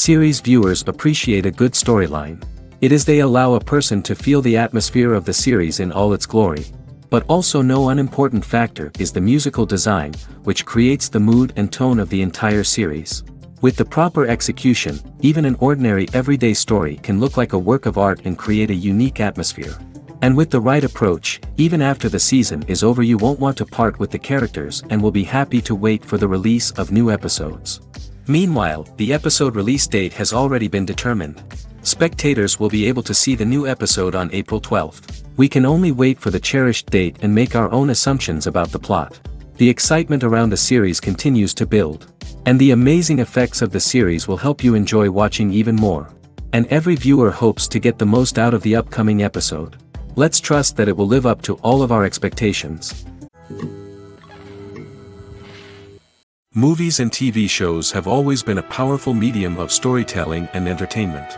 Series viewers appreciate a good storyline. It is they allow a person to feel the atmosphere of the series in all its glory. But also no unimportant factor is the musical design, which creates the mood and tone of the entire series. With the proper execution, even an ordinary everyday story can look like a work of art and create a unique atmosphere. And with the right approach, even after the season is over you won't want to part with the characters and will be happy to wait for the release of new episodes. Meanwhile, the episode release date has already been determined. Spectators will be able to see the new episode on April 12th. We can only wait for the cherished date and make our own assumptions about the plot. The excitement around the series continues to build. And the amazing effects of the series will help you enjoy watching even more. And every viewer hopes to get the most out of the upcoming episode. Let's trust that it will live up to all of our expectations. Movies and TV shows have always been a powerful medium of storytelling and entertainment.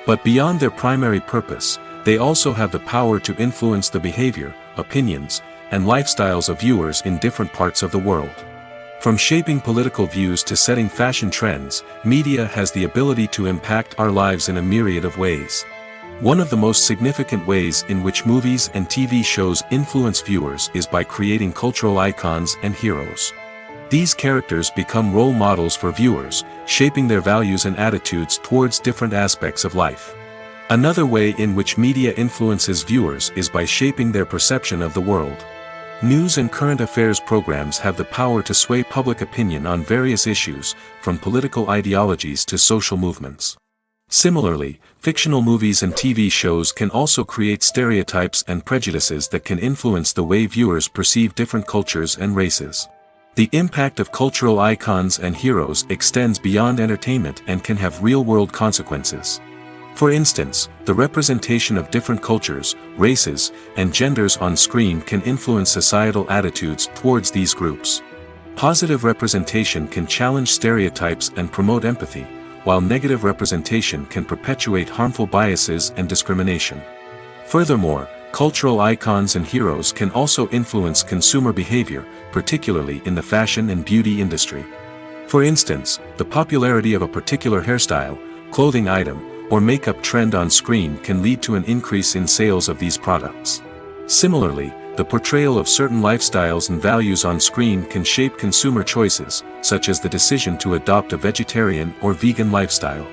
But beyond their primary purpose, they also have the power to influence the behavior, opinions, and lifestyles of viewers in different parts of the world. From shaping political views to setting fashion trends, media has the ability to impact our lives in a myriad of ways. One of the most significant ways in which movies and TV shows influence viewers is by creating cultural icons and heroes. These characters become role models for viewers, shaping their values and attitudes towards different aspects of life. Another way in which media influences viewers is by shaping their perception of the world. News and current affairs programs have the power to sway public opinion on various issues, from political ideologies to social movements. Similarly, fictional movies and TV shows can also create stereotypes and prejudices that can influence the way viewers perceive different cultures and races. The impact of cultural icons and heroes extends beyond entertainment and can have real-world consequences. For instance, the representation of different cultures, races, and genders on screen can influence societal attitudes towards these groups. Positive representation can challenge stereotypes and promote empathy, while negative representation can perpetuate harmful biases and discrimination. Furthermore, cultural icons and heroes can also influence consumer behavior, particularly in the fashion and beauty industry. For instance, the popularity of a particular hairstyle, clothing item, or makeup trend on screen can lead to an increase in sales of these products. Similarly, the portrayal of certain lifestyles and values on screen can shape consumer choices, such as the decision to adopt a vegetarian or vegan lifestyle.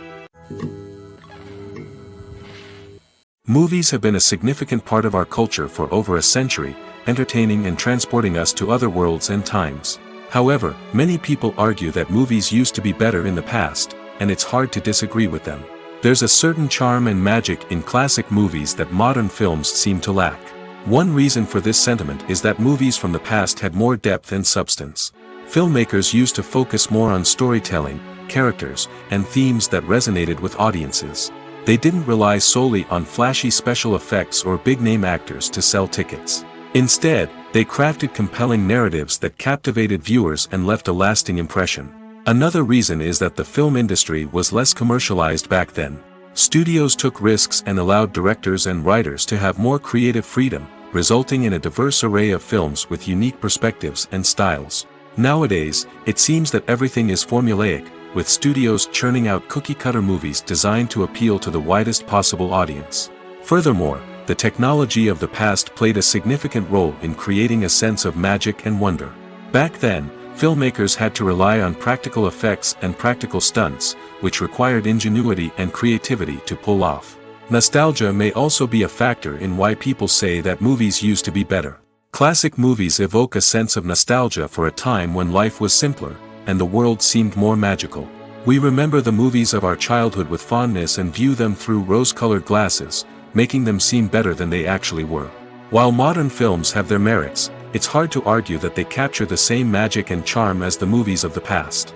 Movies have been a significant part of our culture for over a century, entertaining and transporting us to other worlds and times. However, many people argue that movies used to be better in the past, and it's hard to disagree with them. There's a certain charm and magic in classic movies that modern films seem to lack. One reason for this sentiment is that movies from the past had more depth and substance. Filmmakers used to focus more on storytelling, characters, and themes that resonated with audiences. They didn't rely solely on flashy special effects or big-name actors to sell tickets. Instead, they crafted compelling narratives that captivated viewers and left a lasting impression. Another reason is that the film industry was less commercialized back then. Studios took risks and allowed directors and writers to have more creative freedom, resulting in a diverse array of films with unique perspectives and styles. Nowadays, it seems that everything is formulaic, with studios churning out cookie-cutter movies designed to appeal to the widest possible audience. Furthermore, the technology of the past played a significant role in creating a sense of magic and wonder. Back then, filmmakers had to rely on practical effects and practical stunts, which required ingenuity and creativity to pull off. Nostalgia may also be a factor in why people say that movies used to be better. Classic movies evoke a sense of nostalgia for a time when life was simpler, and the world seemed more magical. We remember the movies of our childhood with fondness and view them through rose-colored glasses, making them seem better than they actually were. While modern films have their merits, it's hard to argue that they capture the same magic and charm as the movies of the past.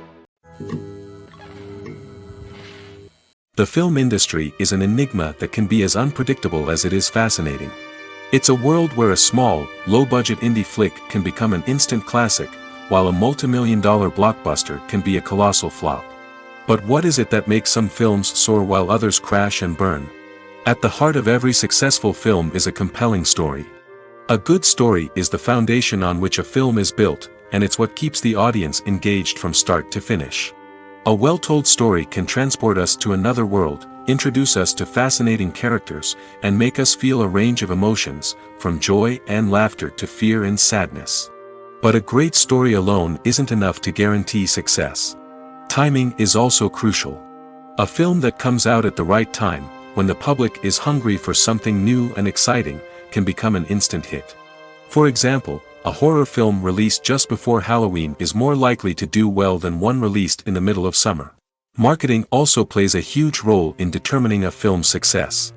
The film industry is an enigma that can be as unpredictable as it is fascinating. It's a world where a small, low-budget indie flick can become an instant classic, while a multi-million-dollar blockbuster can be a colossal flop. But what is it that makes some films soar while others crash and burn? At the heart of every successful film is a compelling story. A good story is the foundation on which a film is built, and it's what keeps the audience engaged from start to finish. A well-told story can transport us to another world, introduce us to fascinating characters, and make us feel a range of emotions, from joy and laughter to fear and sadness. But a great story alone isn't enough to guarantee success. Timing is also crucial. A film that comes out at the right time, when the public is hungry for something new and exciting, can become an instant hit. For example, a horror film released just before Halloween is more likely to do well than one released in the middle of summer. Marketing also plays a huge role in determining a film's success.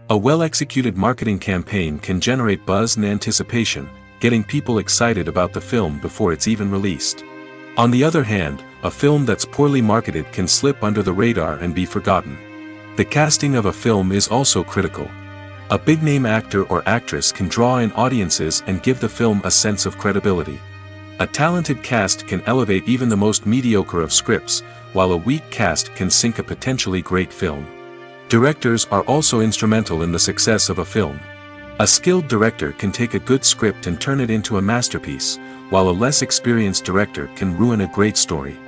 A well-executed marketing campaign can generate buzz and anticipation, getting people excited about the film before it's even released. On the other hand, a film that's poorly marketed can slip under the radar and be forgotten. The casting of a film is also critical. A big-name actor or actress can draw in audiences and give the film a sense of credibility. A talented cast can elevate even the most mediocre of scripts, while a weak cast can sink a potentially great film. Directors are also instrumental in the success of a film. A skilled director can take a good script and turn it into a masterpiece, while a less experienced director can ruin a great story.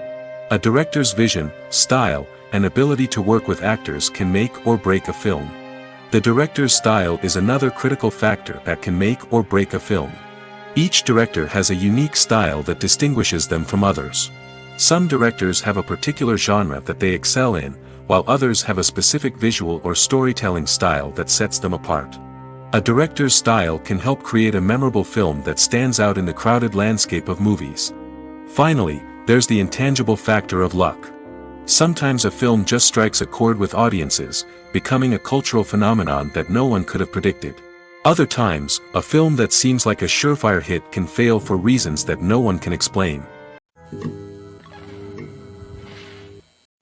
A director's vision, style, and ability to work with actors can make or break a film. The director's style is another critical factor that can make or break a film. Each director has a unique style that distinguishes them from others. Some directors have a particular genre that they excel in, while others have a specific visual or storytelling style that sets them apart. A director's style can help create a memorable film that stands out in the crowded landscape of movies. Finally, there's the intangible factor of luck. Sometimes a film just strikes a chord with audiences, becoming a cultural phenomenon that no one could have predicted. Other times, a film that seems like a surefire hit can fail for reasons that no one can explain.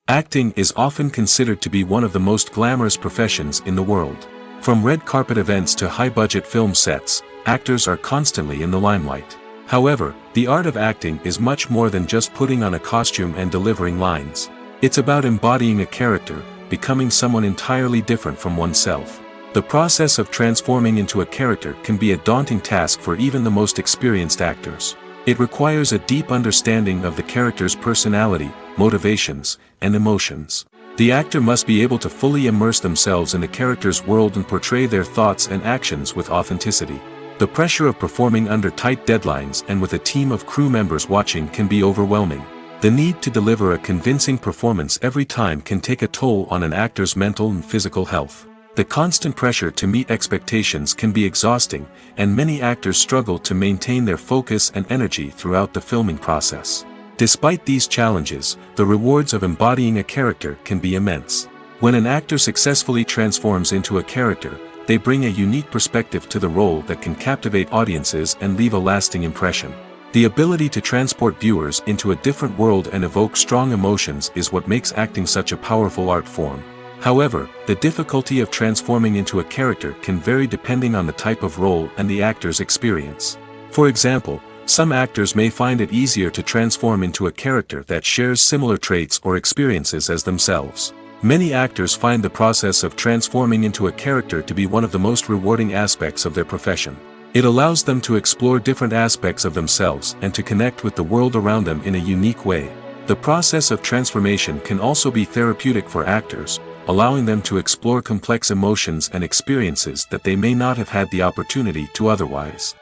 Acting is often considered to be one of the most glamorous professions in the world. From red carpet events to high-budget film sets, actors are constantly in the limelight. However, the art of acting is much more than just putting on a costume and delivering lines. It's about embodying a character, becoming someone entirely different from oneself. The process of transforming into a character can be a daunting task for even the most experienced actors. It requires a deep understanding of the character's personality, motivations, and emotions. The actor must be able to fully immerse themselves in the character's world and portray their thoughts and actions with authenticity. The pressure of performing under tight deadlines and with a team of crew members watching can be overwhelming. The need to deliver a convincing performance every time can take a toll on an actor's mental and physical health. The constant pressure to meet expectations can be exhausting, and many actors struggle to maintain their focus and energy throughout the filming process. Despite these challenges, the rewards of embodying a character can be immense. When an actor successfully transforms into a character, they bring a unique perspective to the role that can captivate audiences and leave a lasting impression. The ability to transport viewers into a different world and evoke strong emotions is what makes acting such a powerful art form. However, the difficulty of transforming into a character can vary depending on the type of role and the actor's experience. For example, some actors may find it easier to transform into a character that shares similar traits or experiences as themselves. Many actors find the process of transforming into a character to be one of the most rewarding aspects of their profession. It allows them to explore different aspects of themselves and to connect with the world around them in a unique way. The process of transformation can also be therapeutic for actors, allowing them to explore complex emotions and experiences that they may not have had the opportunity to otherwise.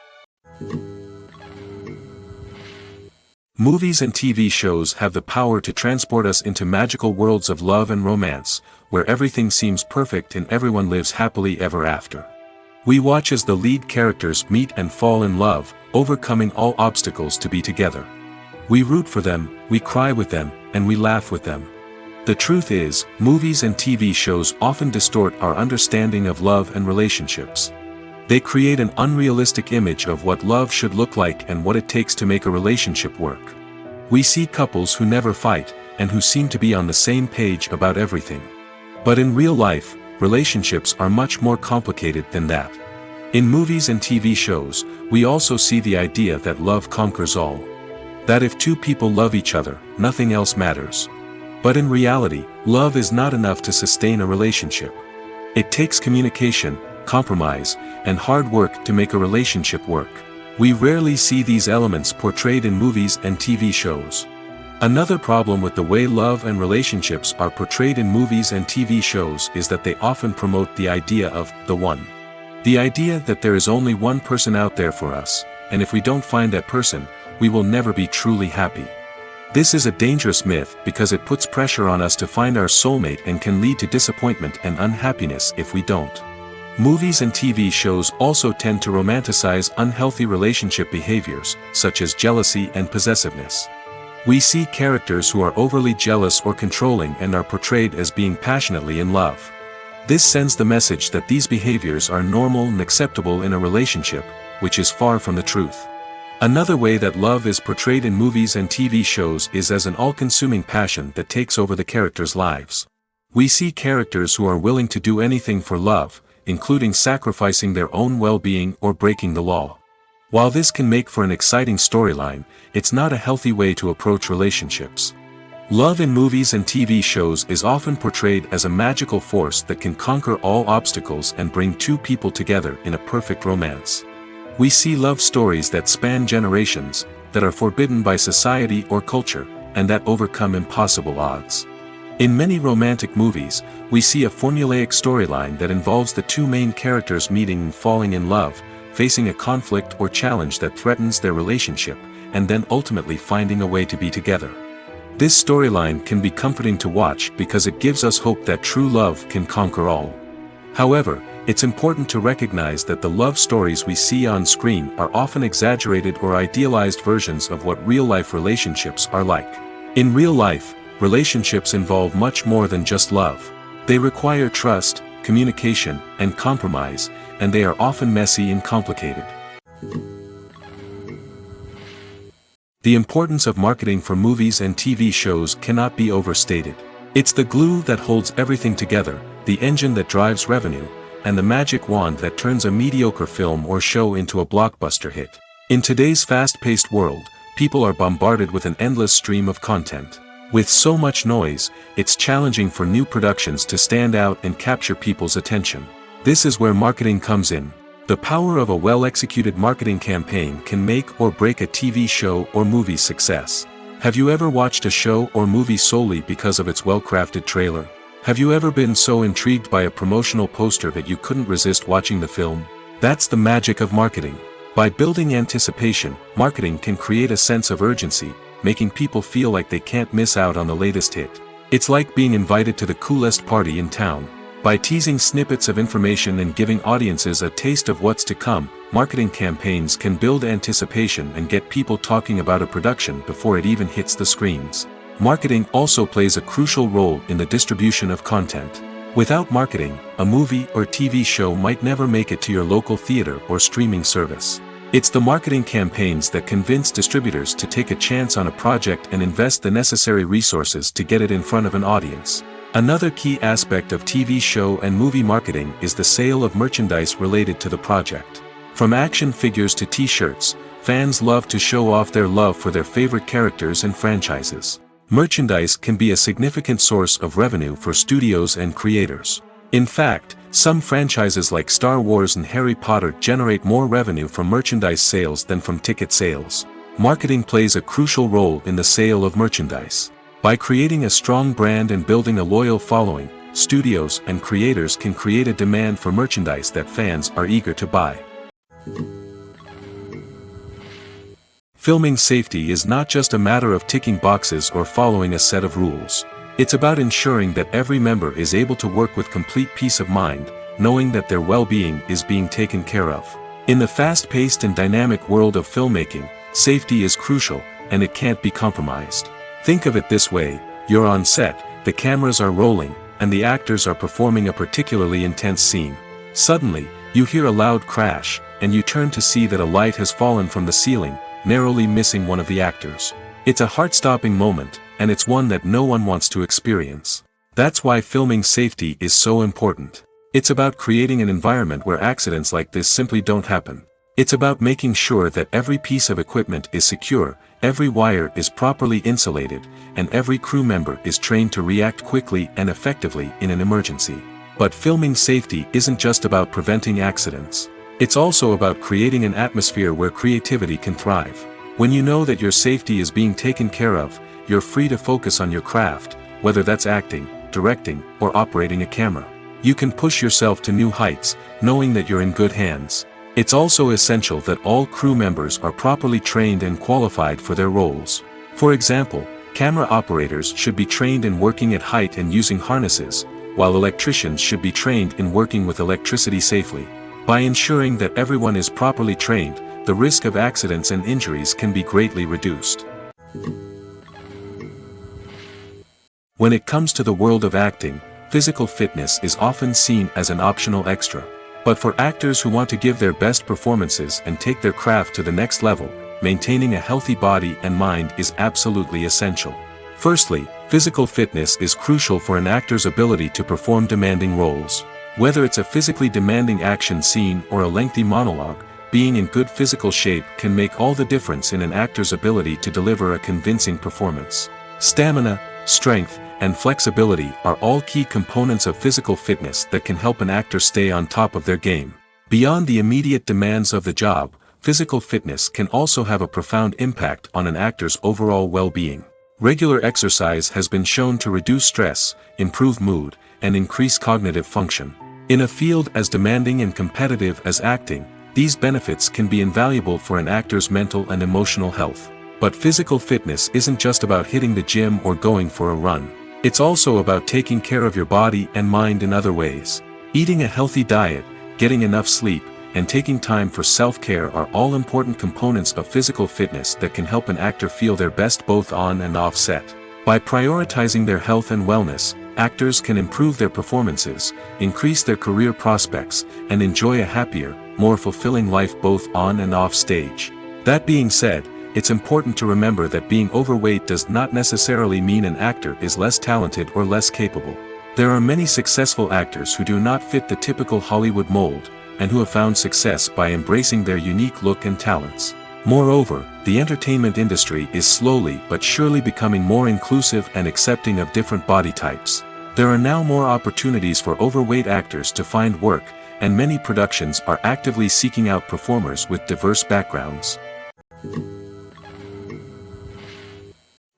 Movies and TV shows have the power to transport us into magical worlds of love and romance, where everything seems perfect and everyone lives happily ever after. We watch as the lead characters meet and fall in love, overcoming all obstacles to be together. We root for them, we cry with them, and we laugh with them. The truth is, movies and TV shows often distort our understanding of love and relationships. They create an unrealistic image of what love should look like and what it takes to make a relationship work. We see couples who never fight, and who seem to be on the same page about everything. But in real life, relationships are much more complicated than that. In movies and TV shows, we also see the idea that love conquers all. That if two people love each other, nothing else matters. But in reality, love is not enough to sustain a relationship. It takes communication, compromise, and hard work to make a relationship work. We rarely see these elements portrayed in movies and TV shows. Another problem with the way love and relationships are portrayed in movies and TV shows is that they often promote the idea of the one. The idea that there is only one person out there for us, and if we don't find that person, we will never be truly happy. This is a dangerous myth because it puts pressure on us to find our soulmate and can lead to disappointment and unhappiness if we don't. Movies and TV shows also tend to romanticize unhealthy relationship behaviors, such as jealousy and possessiveness. We see characters who are overly jealous or controlling and are portrayed as being passionately in love. This sends the message that these behaviors are normal and acceptable in a relationship, which is far from the truth. Another way that love is portrayed in movies and TV shows is as an all-consuming passion that takes over the characters' lives. We see characters who are willing to do anything for love, including sacrificing their own well-being or breaking the law. While this can make for an exciting storyline, it's not a healthy way to approach relationships. Love in movies and TV shows is often portrayed as a magical force that can conquer all obstacles and bring two people together in a perfect romance. We see love stories that span generations, that are forbidden by society or culture, and that overcome impossible odds. In many romantic movies, we see a formulaic storyline that involves the two main characters meeting and falling in love, facing a conflict or challenge that threatens their relationship, and then ultimately finding a way to be together. This storyline can be comforting to watch because it gives us hope that true love can conquer all. However, it's important to recognize that the love stories we see on screen are often exaggerated or idealized versions of what real-life relationships are like. In real life, relationships involve much more than just love. They require trust, communication, and compromise, and they are often messy and complicated. The importance of marketing for movies and TV shows cannot be overstated. It's the glue that holds everything together, the engine that drives revenue, and the magic wand that turns a mediocre film or show into a blockbuster hit. In today's fast-paced world, people are bombarded with an endless stream of content. With so much noise, it's challenging for new productions to stand out and capture people's attention. This is where marketing comes in. The power of a well-executed marketing campaign can make or break a TV show or movie's success. Have you ever watched a show or movie solely because of its well-crafted trailer? Have you ever been so intrigued by a promotional poster that you couldn't resist watching the film? That's the magic of marketing. By building anticipation, marketing can create a sense of urgency, making people feel like they can't miss out on the latest hit. It's like being invited to the coolest party in town. By teasing snippets of information and giving audiences a taste of what's to come, marketing campaigns can build anticipation and get people talking about a production before it even hits the screens. Marketing also plays a crucial role in the distribution of content. Without marketing, a movie or TV show might never make it to your local theater or streaming service. It's the marketing campaigns that convince distributors to take a chance on a project and invest the necessary resources to get it in front of an audience. Another key aspect of TV show and movie marketing is the sale of merchandise related to the project. From action figures to t-shirts, fans love to show off their love for their favorite characters and franchises. Merchandise can be a significant source of revenue for studios and creators. In fact, some franchises like Star Wars and Harry Potter generate more revenue from merchandise sales than from ticket sales. Marketing plays a crucial role in the sale of merchandise. By creating a strong brand and building a loyal following, studios and creators can create a demand for merchandise that fans are eager to buy. Filming safety is not just a matter of ticking boxes or following a set of rules. It's about ensuring that every member is able to work with complete peace of mind, knowing that their well-being is being taken care of. In the fast-paced and dynamic world of filmmaking, safety is crucial, and it can't be compromised. Think of it this way: you're on set, the cameras are rolling, and the actors are performing a particularly intense scene. Suddenly, you hear a loud crash, and you turn to see that a light has fallen from the ceiling, narrowly missing one of the actors. It's a heart-stopping moment, and it's one that no one wants to experience. That's why filming safety is so important. It's about creating an environment where accidents like this simply don't happen. It's about making sure that every piece of equipment is secure, every wire is properly insulated, and every crew member is trained to react quickly and effectively in an emergency. But filming safety isn't just about preventing accidents. It's also about creating an atmosphere where creativity can thrive. When you know that your safety is being taken care of, you're free to focus on your craft, whether that's acting, directing, or operating a camera. You can push yourself to new heights, knowing that you're in good hands. It's also essential that all crew members are properly trained and qualified for their roles. For example, camera operators should be trained in working at height and using harnesses, while electricians should be trained in working with electricity safely. By ensuring that everyone is properly trained, the risk of accidents and injuries can be greatly reduced. When it comes to the world of acting, physical fitness is often seen as an optional extra. But for actors who want to give their best performances and take their craft to the next level, maintaining a healthy body and mind is absolutely essential. Firstly, physical fitness is crucial for an actor's ability to perform demanding roles. Whether it's a physically demanding action scene or a lengthy monologue, being in good physical shape can make all the difference in an actor's ability to deliver a convincing performance. Stamina, strength, and flexibility are all key components of physical fitness that can help an actor stay on top of their game. Beyond the immediate demands of the job, physical fitness can also have a profound impact on an actor's overall well-being. Regular exercise has been shown to reduce stress, improve mood, and increase cognitive function. In a field as demanding and competitive as acting, these benefits can be invaluable for an actor's mental and emotional health. But physical fitness isn't just about hitting the gym or going for a run. It's also about taking care of your body and mind in other ways. Eating a healthy diet, getting enough sleep, and taking time for self-care are all important components of physical fitness that can help an actor feel their best both on and off set. By prioritizing their health and wellness, actors can improve their performances, increase their career prospects, and enjoy a happier, more fulfilling life both on and off stage. That being said, it's important to remember that being overweight does not necessarily mean an actor is less talented or less capable. There are many successful actors who do not fit the typical Hollywood mold, and who have found success by embracing their unique look and talents. Moreover, the entertainment industry is slowly but surely becoming more inclusive and accepting of different body types. There are now more opportunities for overweight actors to find work, and many productions are actively seeking out performers with diverse backgrounds.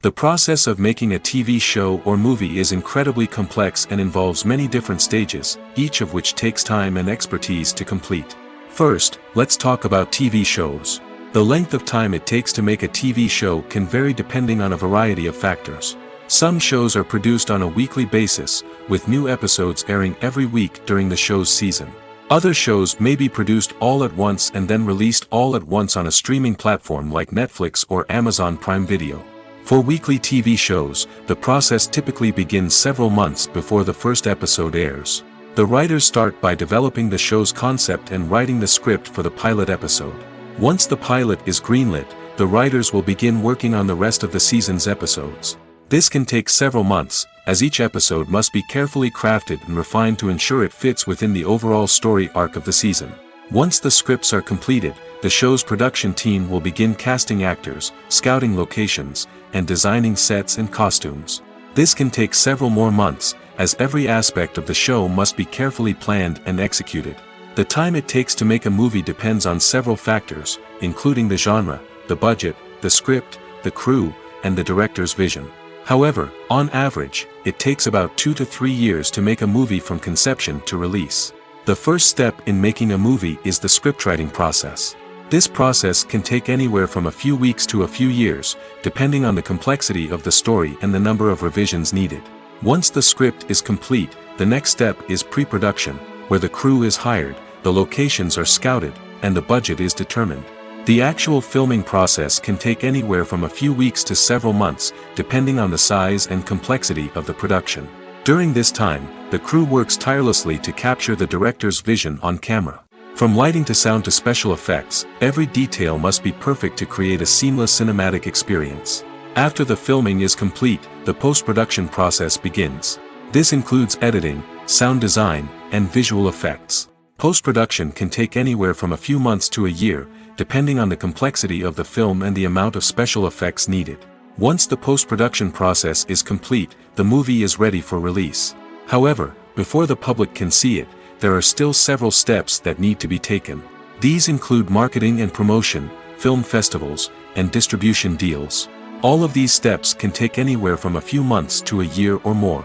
The process of making a TV show or movie is incredibly complex and involves many different stages, each of which takes time and expertise to complete. First, let's talk about TV shows. The length of time it takes to make a TV show can vary depending on a variety of factors. Some shows are produced on a weekly basis, with new episodes airing every week during the show's season. Other shows may be produced all at once and then released all at once on a streaming platform like Netflix or Amazon Prime Video. For weekly TV shows, the process typically begins several months before the first episode airs. The writers start by developing the show's concept and writing the script for the pilot episode. Once the pilot is greenlit, the writers will begin working on the rest of the season's episodes. This can take several months, as each episode must be carefully crafted and refined to ensure it fits within the overall story arc of the season. Once the scripts are completed, the show's production team will begin casting actors, scouting locations, and designing sets and costumes. This can take several more months, as every aspect of the show must be carefully planned and executed. The time it takes to make a movie depends on several factors, including the genre, the budget, the script, the crew, and the director's vision. However, on average, it takes about 2 to 3 years to make a movie from conception to release. The first step in making a movie is the scriptwriting process. This process can take anywhere from a few weeks to a few years, depending on the complexity of the story and the number of revisions needed. Once the script is complete, the next step is pre-production, where the crew is hired, the locations are scouted, and the budget is determined. The actual filming process can take anywhere from a few weeks to several months, depending on the size and complexity of the production. During this time, the crew works tirelessly to capture the director's vision on camera. From lighting to sound to special effects, every detail must be perfect to create a seamless cinematic experience. After the filming is complete, the post-production process begins. This includes editing, sound design, and visual effects. Post-production can take anywhere from a few months to a year, depending on the complexity of the film and the amount of special effects needed. Once the post-production process is complete, the movie is ready for release. However, before the public can see it, there are still several steps that need to be taken. These include marketing and promotion, film festivals, and distribution deals. All of these steps can take anywhere from a few months to a year or more.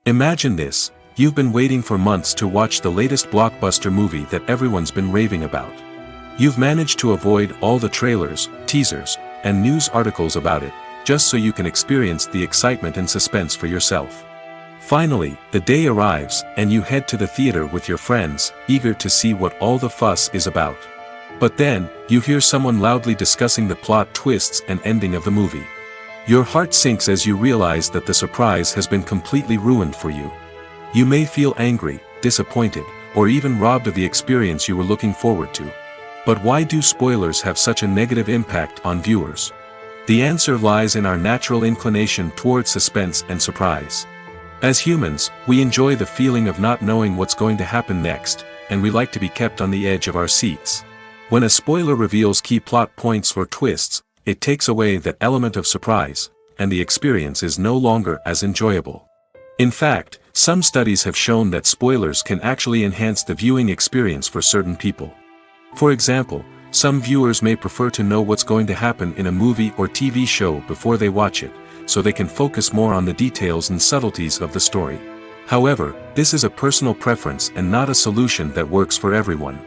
Imagine this: you've been waiting for months to watch the latest blockbuster movie that everyone's been raving about. You've managed to avoid all the trailers, teasers, and news articles about it, just so you can experience the excitement and suspense for yourself. Finally, the day arrives, and you head to the theater with your friends, eager to see what all the fuss is about. But then, you hear someone loudly discussing the plot twists and ending of the movie. Your heart sinks as you realize that the surprise has been completely ruined for you. You may feel angry, disappointed, or even robbed of the experience you were looking forward to. But why do spoilers have such a negative impact on viewers? The answer lies in our natural inclination towards suspense and surprise. As humans, we enjoy the feeling of not knowing what's going to happen next, and we like to be kept on the edge of our seats. When a spoiler reveals key plot points or twists, it takes away that element of surprise, and the experience is no longer as enjoyable. In fact, some studies have shown that spoilers can actually enhance the viewing experience for certain people. For example, some viewers may prefer to know what's going to happen in a movie or TV show before they watch it, so they can focus more on the details and subtleties of the story. However, this is a personal preference and not a solution that works for everyone.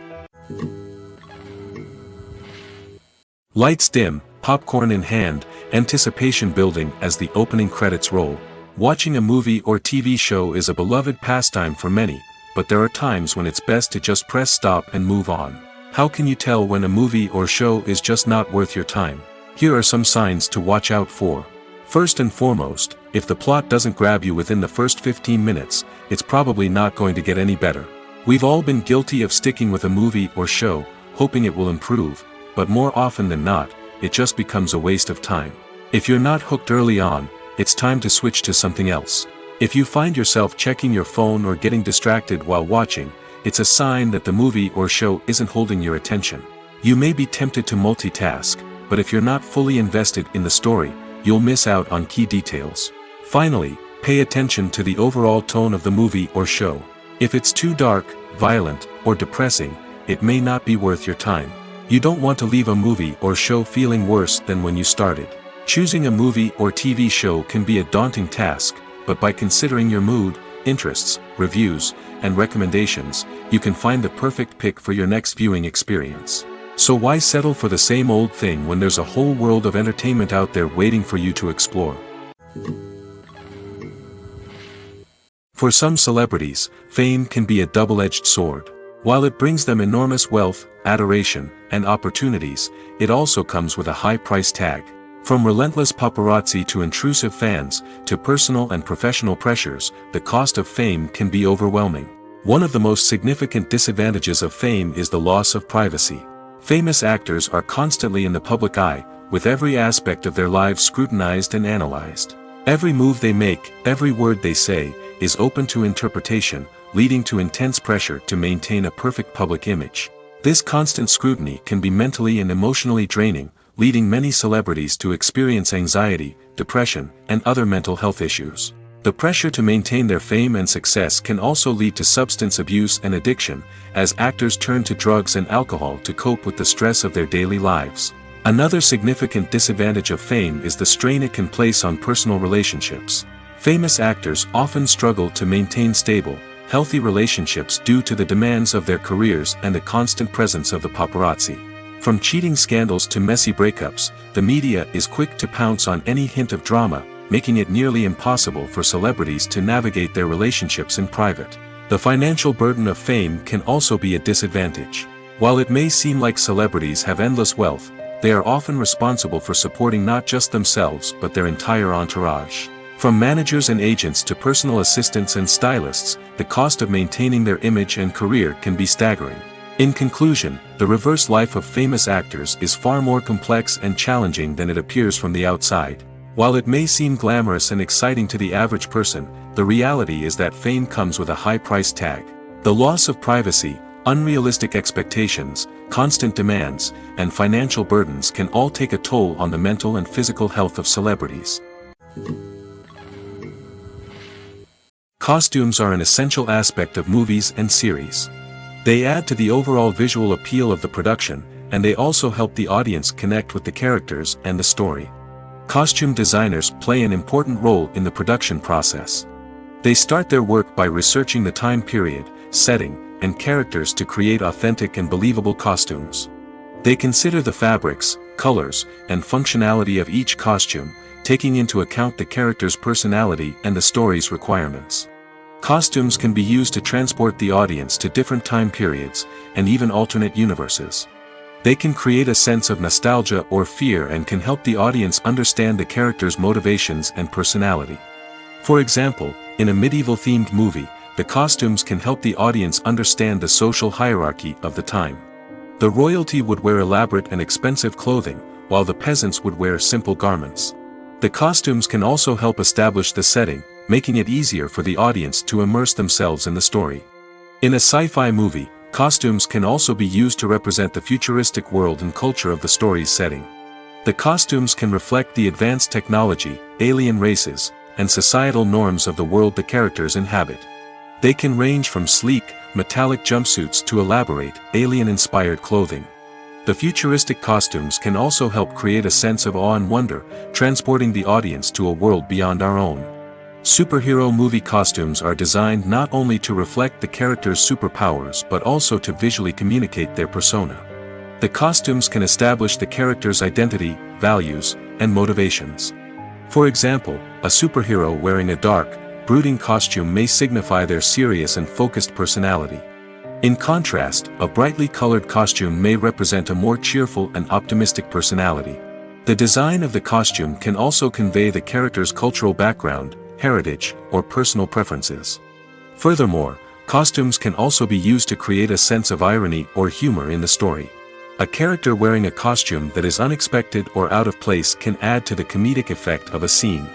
Lights dim, popcorn in hand, anticipation building as the opening credits roll. Watching a movie or TV show is a beloved pastime for many, but there are times when it's best to just press stop and move on. How can you tell when a movie or show is just not worth your time? Here are some signs to watch out for. First and foremost, if the plot doesn't grab you within the first 15 minutes, it's probably not going to get any better. We've all been guilty of sticking with a movie or show, hoping it will improve, but more often than not, it just becomes a waste of time. If you're not hooked early on, it's time to switch to something else. If you find yourself checking your phone or getting distracted while watching, it's a sign that the movie or show isn't holding your attention. You may be tempted to multitask, but if you're not fully invested in the story, you'll miss out on key details. Finally, pay attention to the overall tone of the movie or show. If it's too dark, violent, or depressing, it may not be worth your time. You don't want to leave a movie or show feeling worse than when you started. Choosing a movie or TV show can be a daunting task, but by considering your mood, interests, reviews, and recommendations, you can find the perfect pick for your next viewing experience. So why settle for the same old thing when there's a whole world of entertainment out there waiting for you to explore? For some celebrities, fame can be a double-edged sword. While it brings them enormous wealth, adoration, and opportunities, it also comes with a high price tag. From relentless paparazzi to intrusive fans, to personal and professional pressures, the cost of fame can be overwhelming. One of the most significant disadvantages of fame is the loss of privacy. Famous actors are constantly in the public eye, with every aspect of their lives scrutinized and analyzed. Every move they make, every word they say, is open to interpretation, leading to intense pressure to maintain a perfect public image. This constant scrutiny can be mentally and emotionally draining, leading many celebrities to experience anxiety, depression, and other mental health issues. The pressure to maintain their fame and success can also lead to substance abuse and addiction, as actors turn to drugs and alcohol to cope with the stress of their daily lives. Another significant disadvantage of fame is the strain it can place on personal relationships. Famous actors often struggle to maintain stable, healthy relationships due to the demands of their careers and the constant presence of the paparazzi. From cheating scandals to messy breakups, the media is quick to pounce on any hint of drama, making it nearly impossible for celebrities to navigate their relationships in private. The financial burden of fame can also be a disadvantage. While it may seem like celebrities have endless wealth, they are often responsible for supporting not just themselves but their entire entourage. From managers and agents to personal assistants and stylists, the cost of maintaining their image and career can be staggering. In conclusion, the reverse life of famous actors is far more complex and challenging than it appears from the outside. While it may seem glamorous and exciting to the average person, the reality is that fame comes with a high price tag. The loss of privacy, unrealistic expectations, constant demands, and financial burdens can all take a toll on the mental and physical health of celebrities. Costumes are an essential aspect of movies and series. They add to the overall visual appeal of the production, and they also help the audience connect with the characters and the story. Costume designers play an important role in the production process. They start their work by researching the time period, setting, and characters to create authentic and believable costumes. They consider the fabrics, colors, and functionality of each costume, taking into account the character's personality and the story's requirements. Costumes can be used to transport the audience to different time periods, and even alternate universes. They can create a sense of nostalgia or fear and can help the audience understand the character's motivations and personality. For example, in a medieval-themed movie, the costumes can help the audience understand the social hierarchy of the time. The royalty would wear elaborate and expensive clothing, while the peasants would wear simple garments. The costumes can also help establish the setting, making it easier for the audience to immerse themselves in the story. In a sci-fi movie, costumes can also be used to represent the futuristic world and culture of the story's setting. The costumes can reflect the advanced technology, alien races, and societal norms of the world the characters inhabit. They can range from sleek, metallic jumpsuits to elaborate, alien-inspired clothing. The futuristic costumes can also help create a sense of awe and wonder, transporting the audience to a world beyond our own. Superhero movie costumes are designed not only to reflect the character's superpowers but also to visually communicate their persona. The costumes can establish the character's identity, values, and motivations. For example, a superhero wearing a dark, brooding costume may signify their serious and focused personality. In contrast, a brightly colored costume may represent a more cheerful and optimistic personality. The design of the costume can also convey the character's cultural background, heritage, or personal preferences. Furthermore, costumes can also be used to create a sense of irony or humor in the story. A character wearing a costume that is unexpected or out of place can add to the comedic effect of a scene.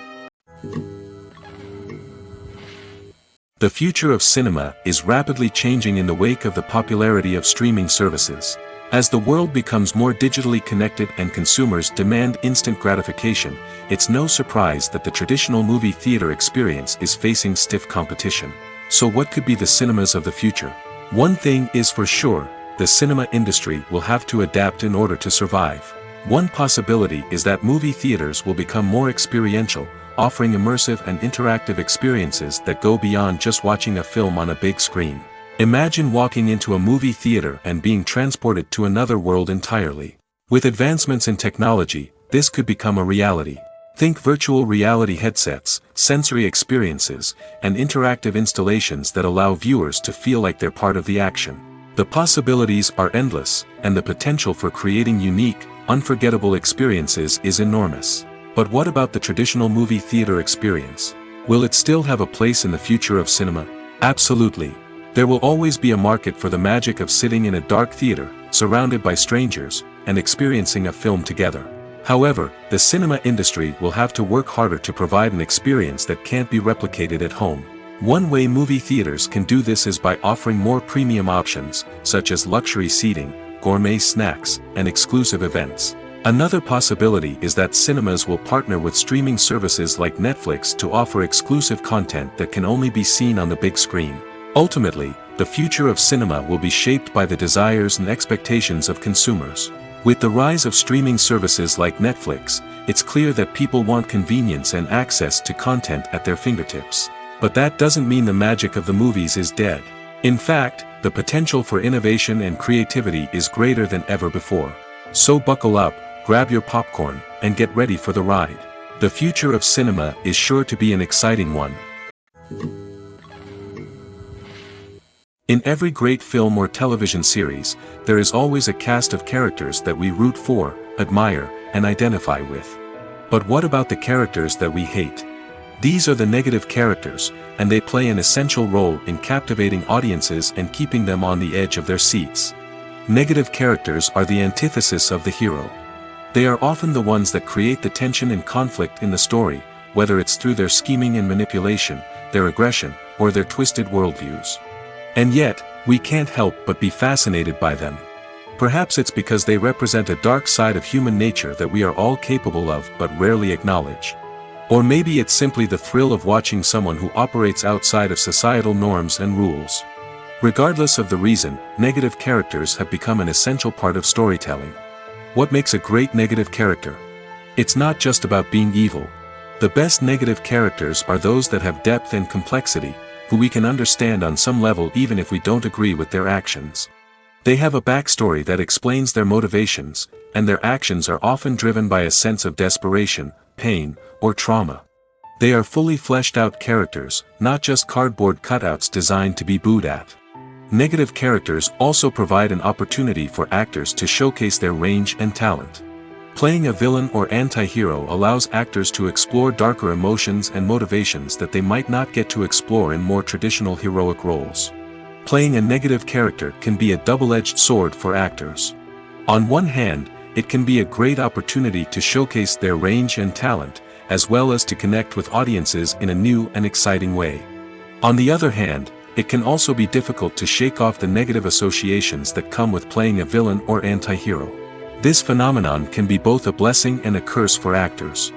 The future of cinema is rapidly changing in the wake of the popularity of streaming services. As the world becomes more digitally connected and consumers demand instant gratification, it's no surprise that the traditional movie theater experience is facing stiff competition. So what could be the cinemas of the future? One thing is for sure, the cinema industry will have to adapt in order to survive. One possibility is that movie theaters will become more experiential, offering immersive and interactive experiences that go beyond just watching a film on a big screen. Imagine walking into a movie theater and being transported to another world entirely. With advancements in technology, this could become a reality. Think virtual reality headsets, sensory experiences, and interactive installations that allow viewers to feel like they're part of the action. The possibilities are endless, and the potential for creating unique, unforgettable experiences is enormous. But what about the traditional movie theater experience? Will it still have a place in the future of cinema? Absolutely. There will always be a market for the magic of sitting in a dark theater, surrounded by strangers, and experiencing a film together. However, the cinema industry will have to work harder to provide an experience that can't be replicated at home. One way movie theaters can do this is by offering more premium options, such as luxury seating, gourmet snacks, and exclusive events. Another possibility is that cinemas will partner with streaming services like Netflix to offer exclusive content that can only be seen on the big screen. Ultimately, the future of cinema will be shaped by the desires and expectations of consumers. With the rise of streaming services like Netflix, it's clear that people want convenience and access to content at their fingertips. But that doesn't mean the magic of the movies is dead. In fact, the potential for innovation and creativity is greater than ever before. So buckle up, grab your popcorn, and get ready for the ride. The future of cinema is sure to be an exciting one. In every great film or television series, there is always a cast of characters that we root for, admire, and identify with. But what about the characters that we hate? These are the negative characters, and they play an essential role in captivating audiences and keeping them on the edge of their seats. Negative characters are the antithesis of the hero. They are often the ones that create the tension and conflict in the story, whether it's through their scheming and manipulation, their aggression, or their twisted worldviews. And yet, we can't help but be fascinated by them. Perhaps it's because they represent a dark side of human nature that we are all capable of but rarely acknowledge. Or maybe it's simply the thrill of watching someone who operates outside of societal norms and rules. Regardless of the reason, negative characters have become an essential part of storytelling. What makes a great negative character? It's not just about being evil. The best negative characters are those that have depth and complexity, who we can understand on some level even if we don't agree with their actions. They have a backstory that explains their motivations, and their actions are often driven by a sense of desperation, pain, or trauma. They are fully fleshed out characters, not just cardboard cutouts designed to be booed at. Negative characters also provide an opportunity for actors to showcase their range and talent. Playing a villain or anti-hero allows actors to explore darker emotions and motivations that they might not get to explore in more traditional heroic roles. Playing a negative character can be a double-edged sword for actors. On one hand, it can be a great opportunity to showcase their range and talent, as well as to connect with audiences in a new and exciting way. On the other hand, it can also be difficult to shake off the negative associations that come with playing a villain or anti-hero. This phenomenon can be both a blessing and a curse for actors.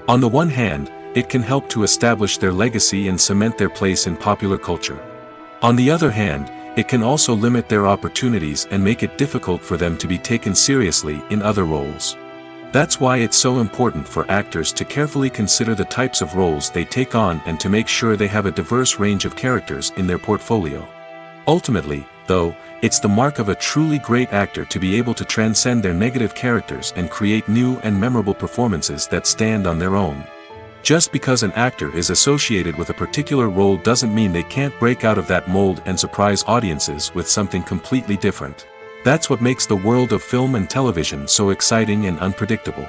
On the one hand, it can help to establish their legacy and cement their place in popular culture. On the other hand, it can also limit their opportunities and make it difficult for them to be taken seriously in other roles. That's why it's so important for actors to carefully consider the types of roles they take on and to make sure they have a diverse range of characters in their portfolio. Ultimately, though, it's the mark of a truly great actor to be able to transcend their negative characters and create new and memorable performances that stand on their own. Just because an actor is associated with a particular role doesn't mean they can't break out of that mold and surprise audiences with something completely different. That's what makes the world of film and television so exciting and unpredictable.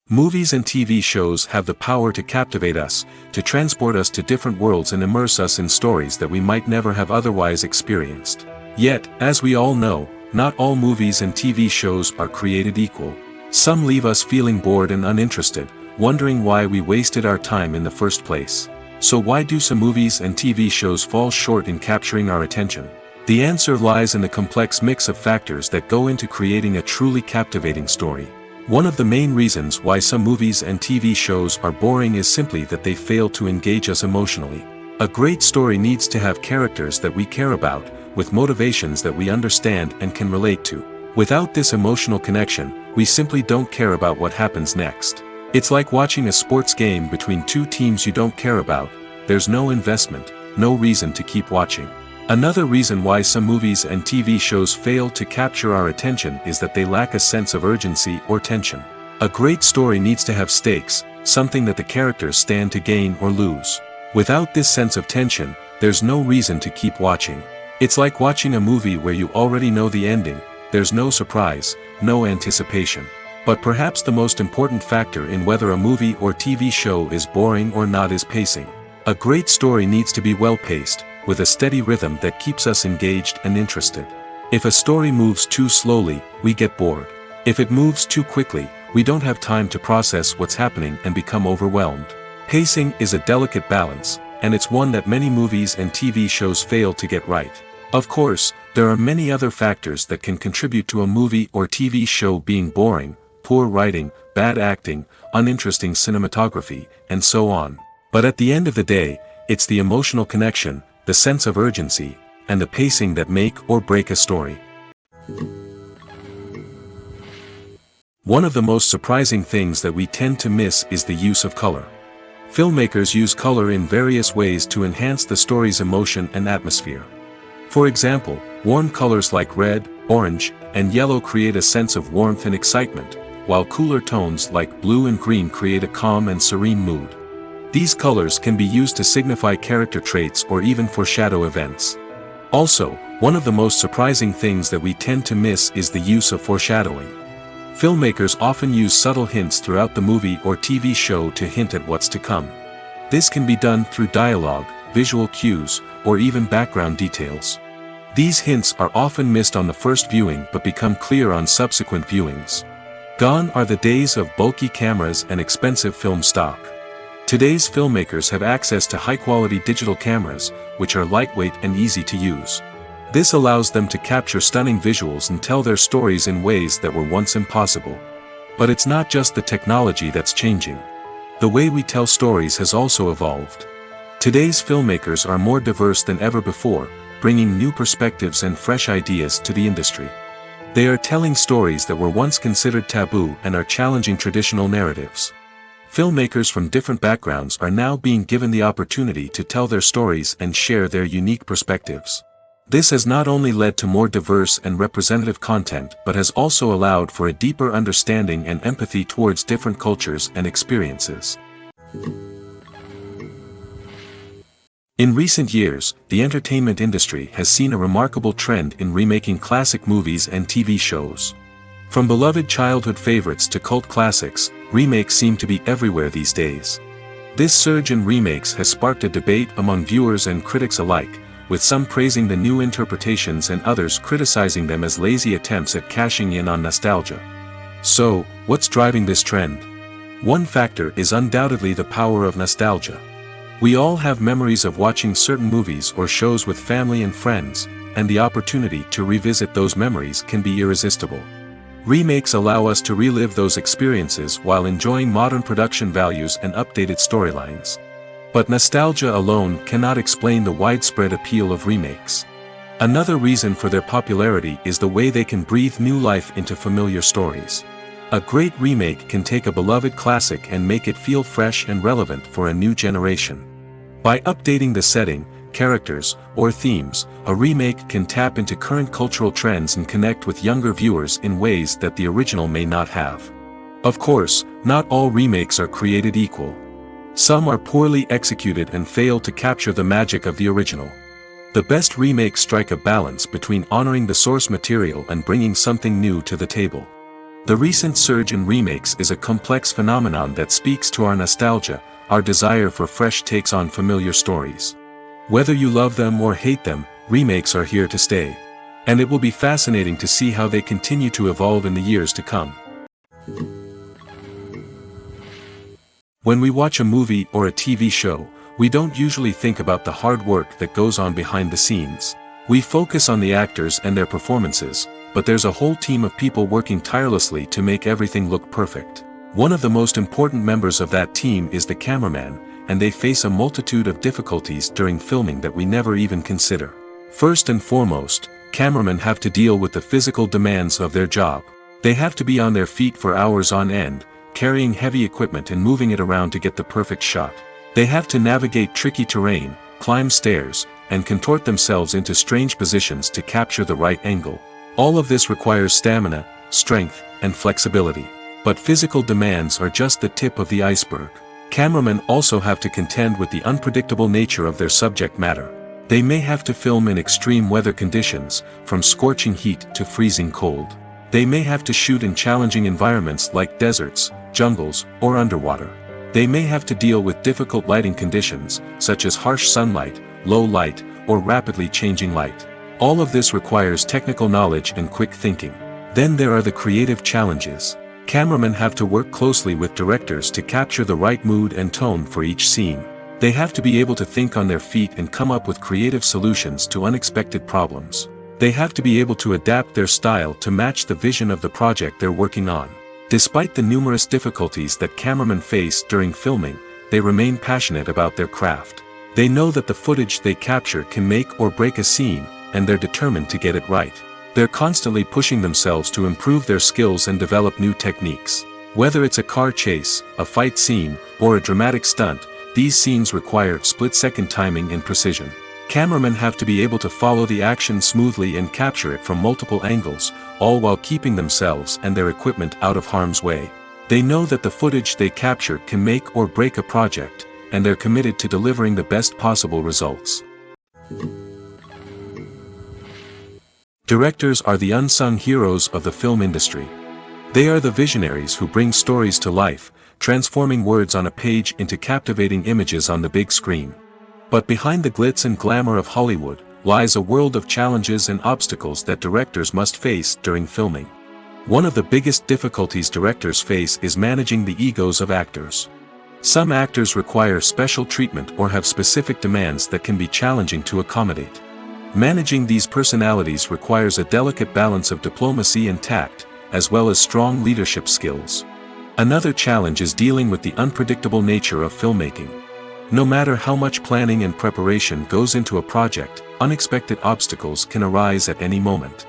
Movies and TV shows have the power to captivate us, to transport us to different worlds and immerse us in stories that we might never have otherwise experienced. Yet, as we all know, not all movies and TV shows are created equal. Some leave us feeling bored and uninterested, wondering why we wasted our time in the first place. So why do some movies and TV shows fall short in capturing our attention? The answer lies in the complex mix of factors that go into creating a truly captivating story. One of the main reasons why some movies and TV shows are boring is simply that they fail to engage us emotionally. A great story needs to have characters that we care about, with motivations that we understand and can relate to. Without this emotional connection, we simply don't care about what happens next. It's like watching a sports game between two teams you don't care about. There's no investment, no reason to keep watching. Another reason why some movies and TV shows fail to capture our attention is that they lack a sense of urgency or tension. A great story needs to have stakes, something that the characters stand to gain or lose. Without this sense of tension, there's no reason to keep watching. It's like watching a movie where you already know the ending. There's no surprise, no anticipation. But perhaps the most important factor in whether a movie or TV show is boring or not is pacing. A great story needs to be well-paced, with a steady rhythm that keeps us engaged and interested. If a story moves too slowly, we get bored. If it moves too quickly, we don't have time to process what's happening and become overwhelmed. Pacing is a delicate balance, and it's one that many movies and TV shows fail to get right. Of course, there are many other factors that can contribute to a movie or TV show being boring: poor writing, bad acting, uninteresting cinematography, and so on. But at the end of the day, it's the emotional connection, the sense of urgency, and the pacing that make or break a story. One of the most surprising things that we tend to miss is the use of color. Filmmakers use color in various ways to enhance the story's emotion and atmosphere. For example, warm colors like red, orange, and yellow create a sense of warmth and excitement, while cooler tones like blue and green create a calm and serene mood. These colors can be used to signify character traits or even foreshadow events. Also, one of the most surprising things that we tend to miss is the use of foreshadowing. Filmmakers often use subtle hints throughout the movie or TV show to hint at what's to come. This can be done through dialogue, visual cues, or even background details. These hints are often missed on the first viewing but become clear on subsequent viewings. Gone are the days of bulky cameras and expensive film stock. Today's filmmakers have access to high-quality digital cameras, which are lightweight and easy to use. This allows them to capture stunning visuals and tell their stories in ways that were once impossible. But it's not just the technology that's changing. The way we tell stories has also evolved. Today's filmmakers are more diverse than ever before, bringing new perspectives and fresh ideas to the industry. They are telling stories that were once considered taboo and are challenging traditional narratives. Filmmakers from different backgrounds are now being given the opportunity to tell their stories and share their unique perspectives. This has not only led to more diverse and representative content but has also allowed for a deeper understanding and empathy towards different cultures and experiences. In recent years, the entertainment industry has seen a remarkable trend in remaking classic movies and TV shows. From beloved childhood favorites to cult classics, remakes seem to be everywhere these days. This surge in remakes has sparked a debate among viewers and critics alike, with some praising the new interpretations and others criticizing them as lazy attempts at cashing in on nostalgia. So, what's driving this trend? One factor is undoubtedly the power of nostalgia. We all have memories of watching certain movies or shows with family and friends, and the opportunity to revisit those memories can be irresistible. Remakes allow us to relive those experiences while enjoying modern production values and updated storylines. But nostalgia alone cannot explain the widespread appeal of remakes. Another reason for their popularity is the way they can breathe new life into familiar stories. A great remake can take a beloved classic and make it feel fresh and relevant for a new generation. By updating the setting, characters, or themes, a remake can tap into current cultural trends and connect with younger viewers in ways that the original may not have. Of course, not all remakes are created equal. Some are poorly executed and fail to capture the magic of the original. The best remakes strike a balance between honoring the source material and bringing something new to the table. The recent surge in remakes is a complex phenomenon that speaks to our nostalgia, our desire for fresh takes on familiar stories. Whether you love them or hate them, remakes are here to stay. And it will be fascinating to see how they continue to evolve in the years to come. When we watch a movie or a TV show, we don't usually think about the hard work that goes on behind the scenes. We focus on the actors and their performances, but there's a whole team of people working tirelessly to make everything look perfect. One of the most important members of that team is the cameraman, and they face a multitude of difficulties during filming that we never even consider. First and foremost, cameramen have to deal with the physical demands of their job. They have to be on their feet for hours on end, carrying heavy equipment and moving it around to get the perfect shot. They have to navigate tricky terrain, climb stairs, and contort themselves into strange positions to capture the right angle. All of this requires stamina, strength, and flexibility. But physical demands are just the tip of the iceberg. Cameramen also have to contend with the unpredictable nature of their subject matter. They may have to film in extreme weather conditions, from scorching heat to freezing cold. They may have to shoot in challenging environments like deserts, jungles, or underwater. They may have to deal with difficult lighting conditions, such as harsh sunlight, low light, or rapidly changing light. All of this requires technical knowledge and quick thinking. Then there are the creative challenges. Cameramen have to work closely with directors to capture the right mood and tone for each scene. They have to be able to think on their feet and come up with creative solutions to unexpected problems. They have to be able to adapt their style to match the vision of the project they're working on. Despite the numerous difficulties that cameramen face during filming, they remain passionate about their craft. They know that the footage they capture can make or break a scene, and they're determined to get it right. They're constantly pushing themselves to improve their skills and develop new techniques. Whether it's a car chase, a fight scene, or a dramatic stunt, these scenes require split-second timing and precision. Cameramen have to be able to follow the action smoothly and capture it from multiple angles, all while keeping themselves and their equipment out of harm's way. They know that the footage they capture can make or break a project, and they're committed to delivering the best possible results. Directors are the unsung heroes of the film industry. They are the visionaries who bring stories to life, transforming words on a page into captivating images on the big screen. But behind the glitz and glamour of Hollywood, lies a world of challenges and obstacles that directors must face during filming. One of the biggest difficulties directors face is managing the egos of actors. Some actors require special treatment or have specific demands that can be challenging to accommodate. Managing these personalities requires a delicate balance of diplomacy and tact, as well as strong leadership skills. Another challenge is dealing with the unpredictable nature of filmmaking. No matter how much planning and preparation goes into a project, unexpected obstacles can arise at any moment.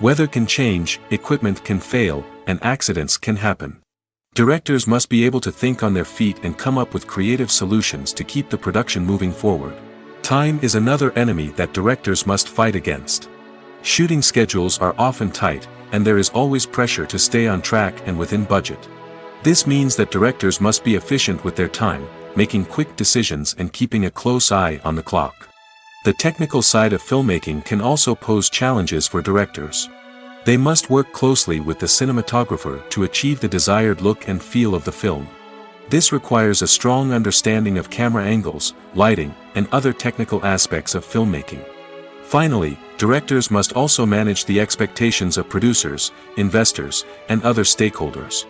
Weather can change, equipment can fail, and accidents can happen. Directors must be able to think on their feet and come up with creative solutions to keep the production moving forward. Time is another enemy that directors must fight against. Shooting schedules are often tight, and there is always pressure to stay on track and within budget. This means that directors must be efficient with their time, making quick decisions and keeping a close eye on the clock. The technical side of filmmaking can also pose challenges for directors. They must work closely with the cinematographer to achieve the desired look and feel of the film. This requires a strong understanding of camera angles, lighting, and other technical aspects of filmmaking. Finally, directors must also manage the expectations of producers, investors, and other stakeholders.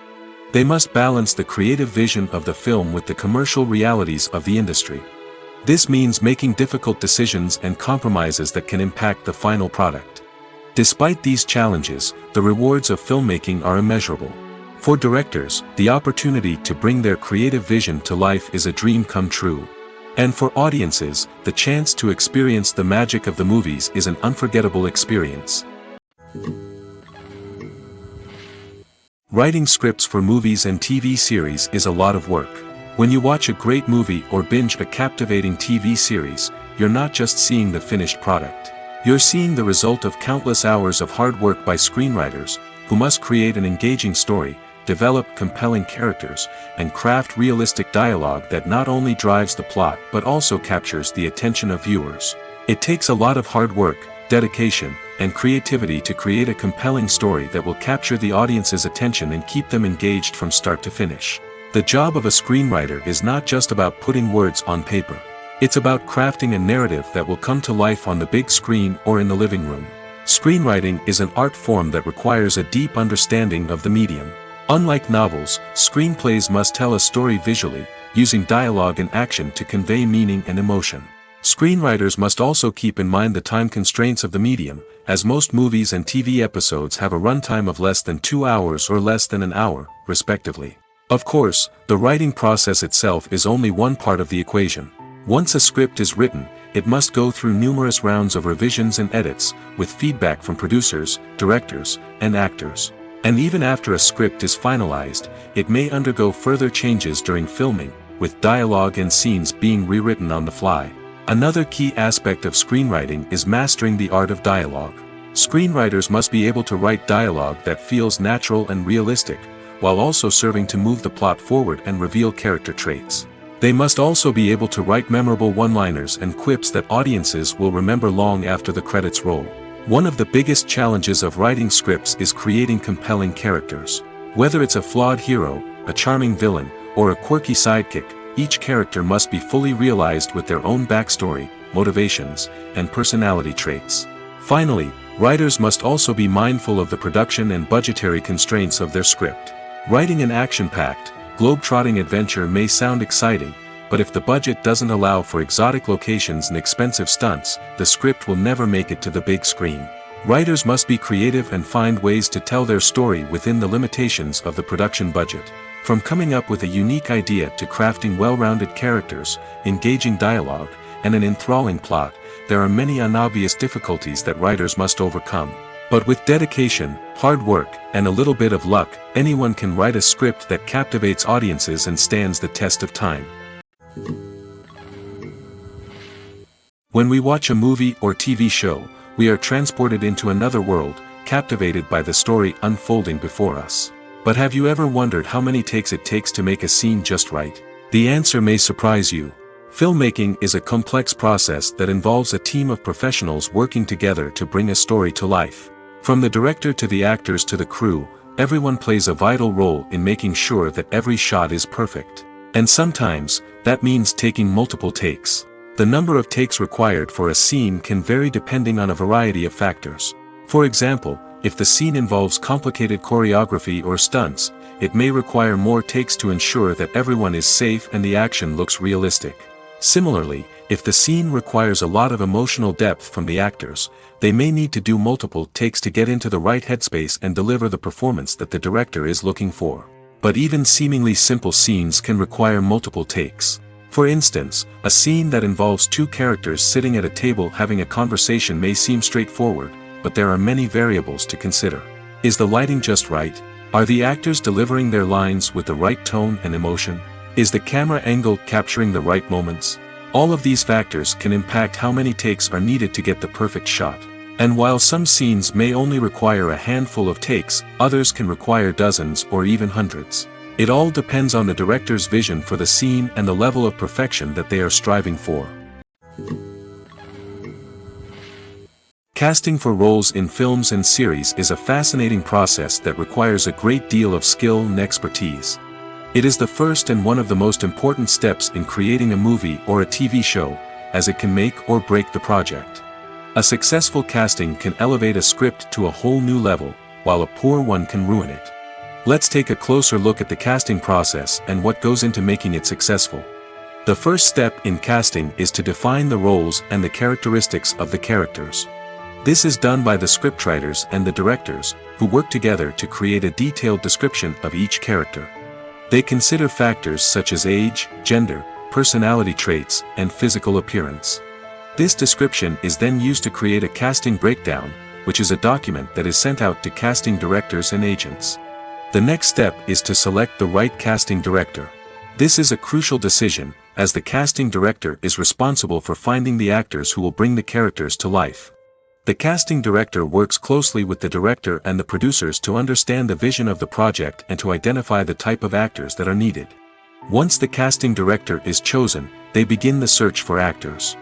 They must balance the creative vision of the film with the commercial realities of the industry. This means making difficult decisions and compromises that can impact the final product. Despite these challenges, the rewards of filmmaking are immeasurable. For directors, the opportunity to bring their creative vision to life is a dream come true. And for audiences, the chance to experience the magic of the movies is an unforgettable experience. Writing scripts for movies and TV series is a lot of work. When you watch a great movie or binge a captivating TV series, you're not just seeing the finished product. You're seeing the result of countless hours of hard work by screenwriters, who must create an engaging story, develop compelling characters, and craft realistic dialogue that not only drives the plot but also captures the attention of viewers. It takes a lot of hard work, dedication, and creativity to create a compelling story that will capture the audience's attention and keep them engaged from start to finish. The job of a screenwriter is not just about putting words on paper. It's about crafting a narrative that will come to life on the big screen or in the living room. Screenwriting is an art form that requires a deep understanding of the medium. Unlike novels, screenplays must tell a story visually, using dialogue and action to convey meaning and emotion. Screenwriters must also keep in mind the time constraints of the medium, as most movies and TV episodes have a runtime of less than 2 hours or less than an hour, respectively. Of course, the writing process itself is only one part of the equation. Once a script is written, it must go through numerous rounds of revisions and edits, with feedback from producers, directors, and actors. And even after a script is finalized, it may undergo further changes during filming, with dialogue and scenes being rewritten on the fly. Another key aspect of screenwriting is mastering the art of dialogue. Screenwriters must be able to write dialogue that feels natural and realistic, while also serving to move the plot forward and reveal character traits. They must also be able to write memorable one-liners and quips that audiences will remember long after the credits roll. One of the biggest challenges of writing scripts is creating compelling characters. Whether it's a flawed hero, a charming villain, or a quirky sidekick, each character must be fully realized with their own backstory, motivations, and personality traits. Finally, writers must also be mindful of the production and budgetary constraints of their script. Writing an action-packed, globe-trotting adventure may sound exciting, but if the budget doesn't allow for exotic locations and expensive stunts, the script will never make it to the big screen. Writers must be creative and find ways to tell their story within the limitations of the production budget. From coming up with a unique idea to crafting well-rounded characters, engaging dialogue, and an enthralling plot, there are many unobvious difficulties that writers must overcome. But with dedication, hard work, and a little bit of luck, anyone can write a script that captivates audiences and stands the test of time. When we watch a movie or TV show, we are transported into another world, captivated by the story unfolding before us. But have you ever wondered how many takes it takes to make a scene just right? The answer may surprise you. Filmmaking is a complex process that involves a team of professionals working together to bring a story to life. From the director to the actors to the crew, everyone plays a vital role in making sure that every shot is perfect. And sometimes, that means taking multiple takes. The number of takes required for a scene can vary depending on a variety of factors. For example, if the scene involves complicated choreography or stunts, it may require more takes to ensure that everyone is safe and the action looks realistic. Similarly, if the scene requires a lot of emotional depth from the actors, they may need to do multiple takes to get into the right headspace and deliver the performance that the director is looking for. But even seemingly simple scenes can require multiple takes. For instance, a scene that involves two characters sitting at a table having a conversation may seem straightforward, but there are many variables to consider. Is the lighting just right? Are the actors delivering their lines with the right tone and emotion? Is the camera angle capturing the right moments? All of these factors can impact how many takes are needed to get the perfect shot. And while some scenes may only require a handful of takes, others can require dozens or even hundreds. It all depends on the director's vision for the scene and the level of perfection that they are striving for. Casting for roles in films and series is a fascinating process that requires a great deal of skill and expertise. It is the first and one of the most important steps in creating a movie or a TV show, as it can make or break the project. A successful casting can elevate a script to a whole new level, while a poor one can ruin it. Let's take a closer look at the casting process and what goes into making it successful. The first step in casting is to define the roles and the characteristics of the characters. This is done by the scriptwriters and the directors, who work together to create a detailed description of each character. They consider factors such as age, gender, personality traits, and physical appearance. This description is then used to create a casting breakdown, which is a document that is sent out to casting directors and agents. The next step is to select the right casting director. This is a crucial decision, as the casting director is responsible for finding the actors who will bring the characters to life. The casting director works closely with the director and the producers to understand the vision of the project and to identify the type of actors that are needed. Once the casting director is chosen, they begin the search for actors.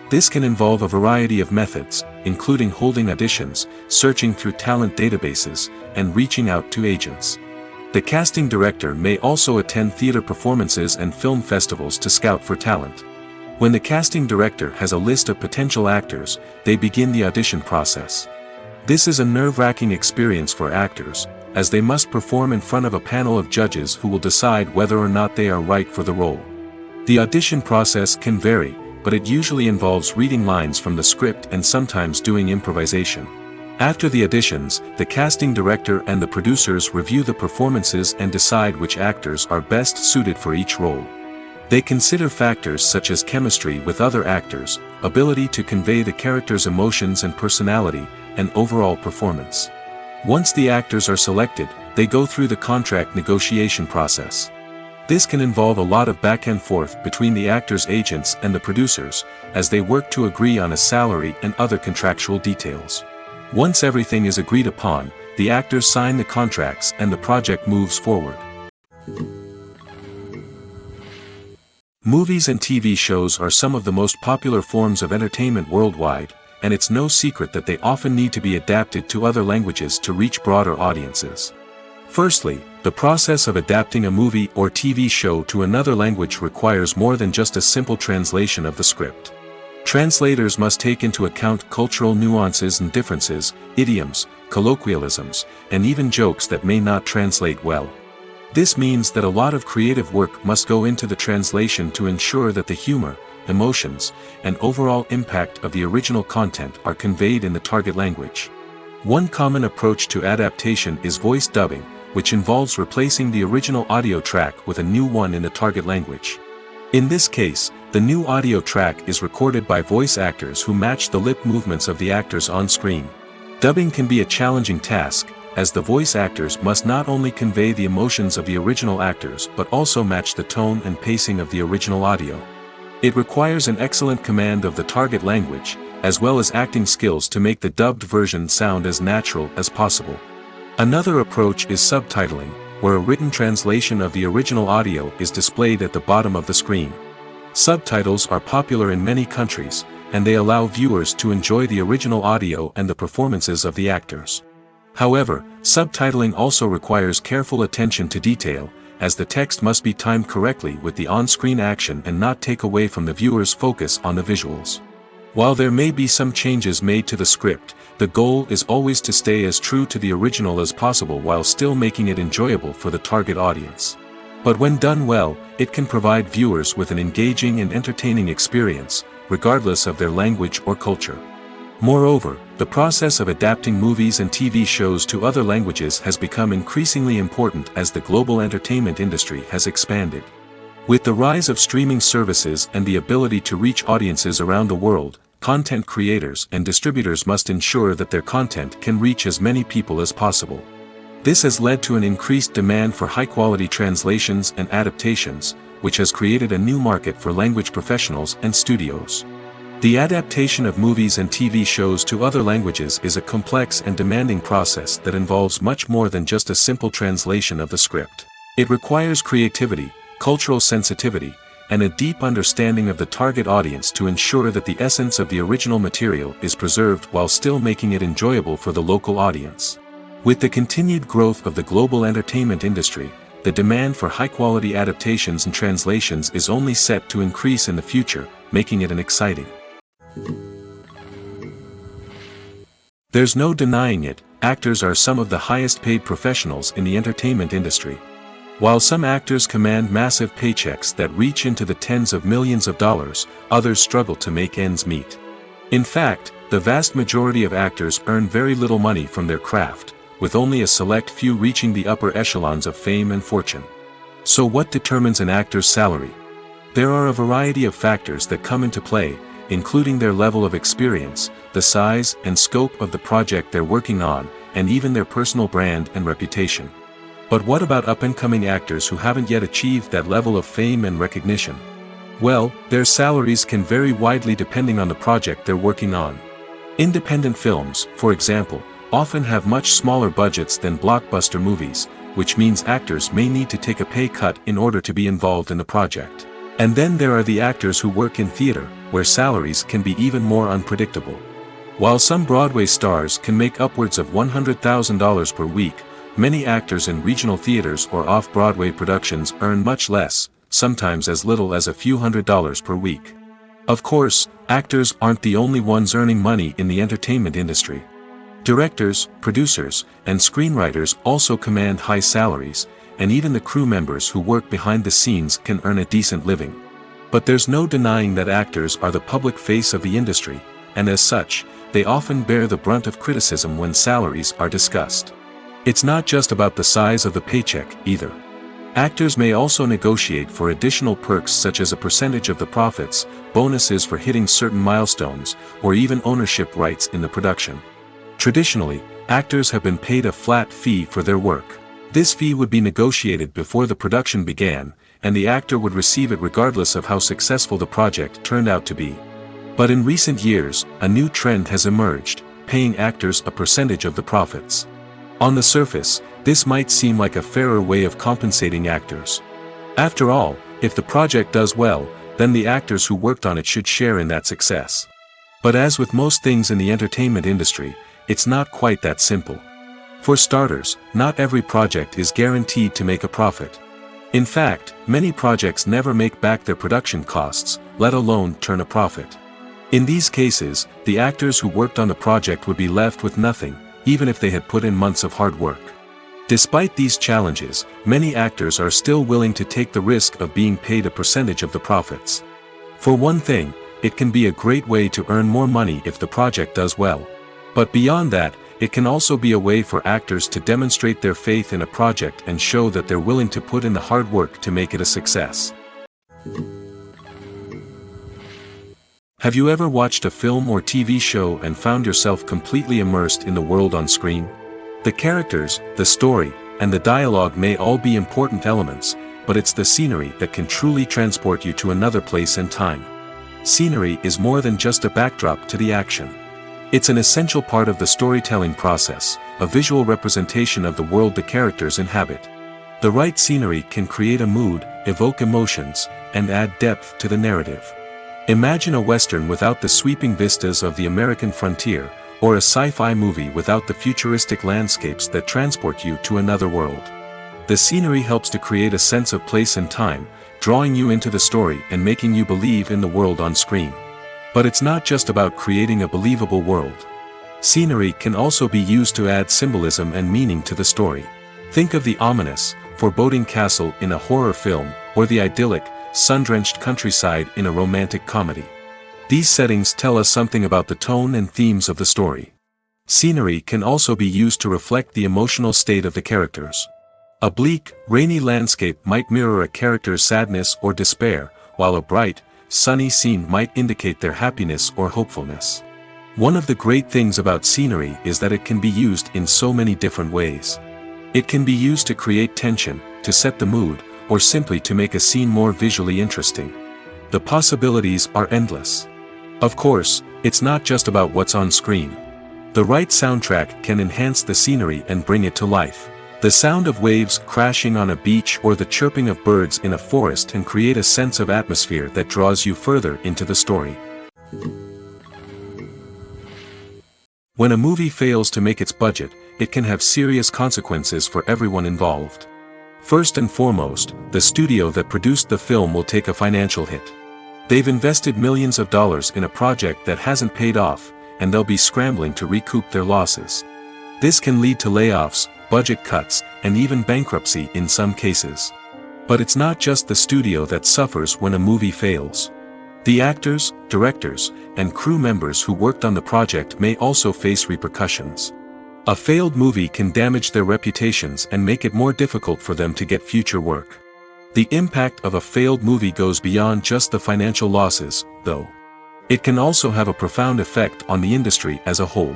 This can involve a variety of methods, including holding auditions, searching through talent databases, and reaching out to agents. The casting director may also attend theater performances and film festivals to scout for talent. When the casting director has a list of potential actors, they begin the audition process. This is a nerve-wracking experience for actors, as they must perform in front of a panel of judges who will decide whether or not they are right for the role. The audition process can vary, but it usually involves reading lines from the script and sometimes doing improvisation. After the auditions, the casting director and the producers review the performances and decide which actors are best suited for each role. They consider factors such as chemistry with other actors, ability to convey the character's emotions and personality, and overall performance. Once the actors are selected, they go through the contract negotiation process. This can involve a lot of back and forth between the actors' agents and the producers, as they work to agree on a salary and other contractual details. Once everything is agreed upon, the actors sign the contracts and the project moves forward. Movies and TV shows are some of the most popular forms of entertainment worldwide, and it's no secret that they often need to be adapted to other languages to reach broader audiences. Firstly, the process of adapting a movie or TV show to another language requires more than just a simple translation of the script. Translators must take into account cultural nuances and differences, idioms, colloquialisms, and even jokes that may not translate well. This means that a lot of creative work must go into the translation to ensure that the humor, emotions, and overall impact of the original content are conveyed in the target language. One common approach to adaptation is voice dubbing, which involves replacing the original audio track with a new one in the target language. In this case, the new audio track is recorded by voice actors who match the lip movements of the actors on screen. Dubbing can be a challenging task, as the voice actors must not only convey the emotions of the original actors but also match the tone and pacing of the original audio. It requires an excellent command of the target language, as well as acting skills to make the dubbed version sound as natural as possible. Another approach is subtitling, where a written translation of the original audio is displayed at the bottom of the screen. Subtitles are popular in many countries, and they allow viewers to enjoy the original audio and the performances of the actors. However, subtitling also requires careful attention to detail, as the text must be timed correctly with the on-screen action and not take away from the viewer's focus on the visuals. While there may be some changes made to the script, the goal is always to stay as true to the original as possible while still making it enjoyable for the target audience. But when done well, it can provide viewers with an engaging and entertaining experience, regardless of their language or culture. Moreover, the process of adapting movies and TV shows to other languages has become increasingly important as the global entertainment industry has expanded. With the rise of streaming services and the ability to reach audiences around the world, content creators and distributors must ensure that their content can reach as many people as possible. This has led to an increased demand for high-quality translations and adaptations, which has created a new market for language professionals and studios. The adaptation of movies and TV shows to other languages is a complex and demanding process that involves much more than just a simple translation of the script. It requires creativity, cultural sensitivity, and a deep understanding of the target audience to ensure that the essence of the original material is preserved while still making it enjoyable for the local audience. With the continued growth of the global entertainment industry, the demand for high-quality adaptations and translations is only set to increase in the future, making it exciting. There's no denying it, actors are some of the highest-paid professionals in the entertainment industry. While some actors command massive paychecks that reach into the tens of millions of dollars, others struggle to make ends meet. In fact, the vast majority of actors earn very little money from their craft, with only a select few reaching the upper echelons of fame and fortune. So what determines an actor's salary? There are a variety of factors that come into play, including their level of experience, the size and scope of the project they're working on, and even their personal brand and reputation. But what about up-and-coming actors who haven't yet achieved that level of fame and recognition? Well, their salaries can vary widely depending on the project they're working on. Independent films, for example, often have much smaller budgets than blockbuster movies, which means actors may need to take a pay cut in order to be involved in the project. And then there are the actors who work in theater, where salaries can be even more unpredictable. While some Broadway stars can make upwards of $100,000 per week, many actors in regional theaters or off-Broadway productions earn much less, sometimes as little as a few $100s per week. Of course, actors aren't the only ones earning money in the entertainment industry. Directors, producers, and screenwriters also command high salaries, and even the crew members who work behind the scenes can earn a decent living. But there's no denying that actors are the public face of the industry, and as such, they often bear the brunt of criticism when salaries are discussed. It's not just about the size of the paycheck, either. Actors may also negotiate for additional perks such as a percentage of the profits, bonuses for hitting certain milestones, or even ownership rights in the production. Traditionally, actors have been paid a flat fee for their work. This fee would be negotiated before the production began, and the actor would receive it regardless of how successful the project turned out to be. But in recent years, a new trend has emerged, paying actors a percentage of the profits. On the surface, this might seem like a fairer way of compensating actors. After all, if the project does well, then the actors who worked on it should share in that success. But as with most things in the entertainment industry, it's not quite that simple. For starters, not every project is guaranteed to make a profit. In fact, many projects never make back their production costs, let alone turn a profit. In these cases, the actors who worked on the project would be left with nothing, even if they had put in months of hard work. Despite these challenges, many actors are still willing to take the risk of being paid a percentage of the profits. For one thing, it can be a great way to earn more money if the project does well. But beyond that, it can also be a way for actors to demonstrate their faith in a project and show that they're willing to put in the hard work to make it a success. Have you ever watched a film or TV show and found yourself completely immersed in the world on screen? The characters, the story, and the dialogue may all be important elements, but it's the scenery that can truly transport you to another place and time. Scenery is more than just a backdrop to the action. It's an essential part of the storytelling process, a visual representation of the world the characters inhabit. The right scenery can create a mood, evoke emotions, and add depth to the narrative. Imagine a Western without the sweeping vistas of the American frontier, or a sci-fi movie without the futuristic landscapes that transport you to another world. The scenery helps to create a sense of place and time, drawing you into the story and making you believe in the world on screen. But it's not just about creating a believable world. Scenery can also be used to add symbolism and meaning to the story. Think of the ominous, foreboding castle in a horror film, or the idyllic, sun-drenched countryside in a romantic comedy. These settings tell us something about the tone and themes of the story. Scenery can also be used to reflect the emotional state of the characters. A bleak, rainy landscape might mirror a character's sadness or despair, while a bright, sunny scene might indicate their happiness or hopefulness. One of the great things about scenery is that it can be used in so many different ways. It can be used to create tension, to set the mood, or simply to make a scene more visually interesting. The possibilities are endless. Of course, it's not just about what's on screen. The right soundtrack can enhance the scenery and bring it to life. The sound of waves crashing on a beach or the chirping of birds in a forest can create a sense of atmosphere that draws you further into the story. When a movie fails to make its budget, it can have serious consequences for everyone involved. First and foremost, the studio that produced the film will take a financial hit. They've invested millions of dollars in a project that hasn't paid off, and they'll be scrambling to recoup their losses. This can lead to layoffs, budget cuts, and even bankruptcy in some cases. But it's not just the studio that suffers when a movie fails. The actors, directors, and crew members who worked on the project may also face repercussions. A failed movie can damage their reputations and make it more difficult for them to get future work. The impact of a failed movie goes beyond just the financial losses, though. It can also have a profound effect on the industry as a whole.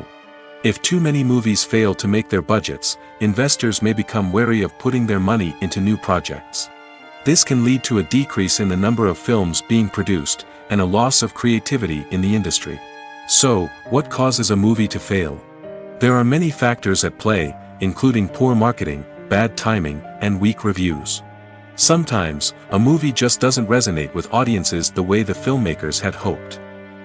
If too many movies fail to make their budgets, investors may become wary of putting their money into new projects. This can lead to a decrease in the number of films being produced, and a loss of creativity in the industry. So, what causes a movie to fail? There are many factors at play, including poor marketing, bad timing, and weak reviews. Sometimes, a movie just doesn't resonate with audiences the way the filmmakers had hoped.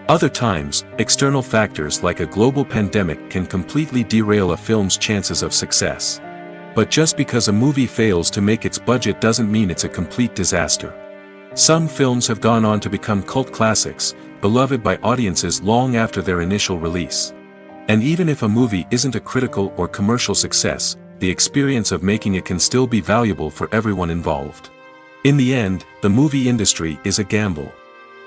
Other times, external factors like a global pandemic can completely derail a film's chances of success. But just because a movie fails to make its budget doesn't mean it's a complete disaster. Some films have gone on to become cult classics, beloved by audiences long after their initial release. And even if a movie isn't a critical or commercial success, the experience of making it can still be valuable for everyone involved. In the end, the movie industry is a gamble.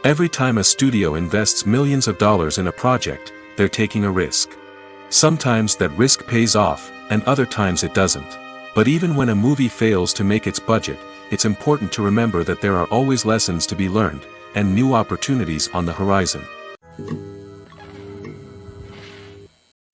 Every time a studio invests millions of dollars in a project, they're taking a risk. Sometimes that risk pays off, and other times it doesn't. But even when a movie fails to make its budget, it's important to remember that there are always lessons to be learned, and new opportunities on the horizon.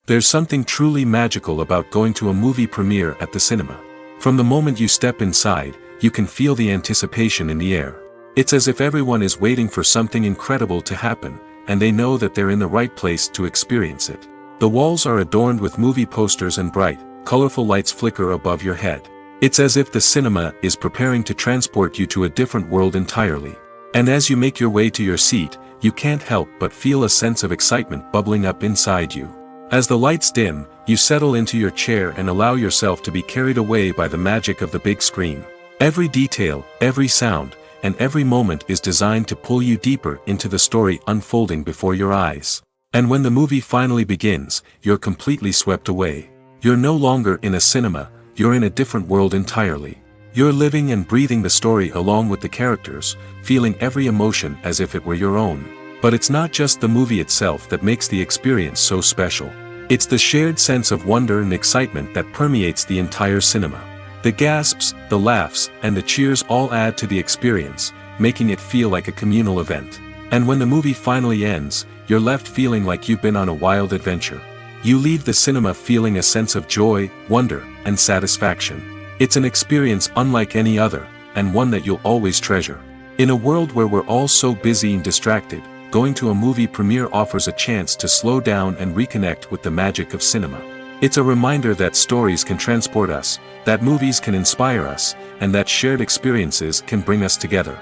There's something truly magical about going to a movie premiere at the cinema. From the moment you step inside, you can feel the anticipation in the air. It's as if everyone is waiting for something incredible to happen, and they know that they're in the right place to experience it. The walls are adorned with movie posters and bright, colorful lights flicker above your head. It's as if the cinema is preparing to transport you to a different world entirely. And as you make your way to your seat, you can't help but feel a sense of excitement bubbling up inside you. As the lights dim, you settle into your chair and allow yourself to be carried away by the magic of the big screen. Every detail, every sound, and every moment is designed to pull you deeper into the story unfolding before your eyes. And when the movie finally begins, you're completely swept away. You're no longer in a cinema, you're in a different world entirely. You're living and breathing the story along with the characters, feeling every emotion as if it were your own. But it's not just the movie itself that makes the experience so special. It's the shared sense of wonder and excitement that permeates the entire cinema. The gasps, the laughs, and the cheers all add to the experience, making it feel like a communal event. And when the movie finally ends, you're left feeling like you've been on a wild adventure. You leave the cinema feeling a sense of joy, wonder, and satisfaction. It's an experience unlike any other, and one that you'll always treasure. In a world where we're all so busy and distracted, going to a movie premiere offers a chance to slow down and reconnect with the magic of cinema. It's a reminder that stories can transport us, that movies can inspire us, and that shared experiences can bring us together.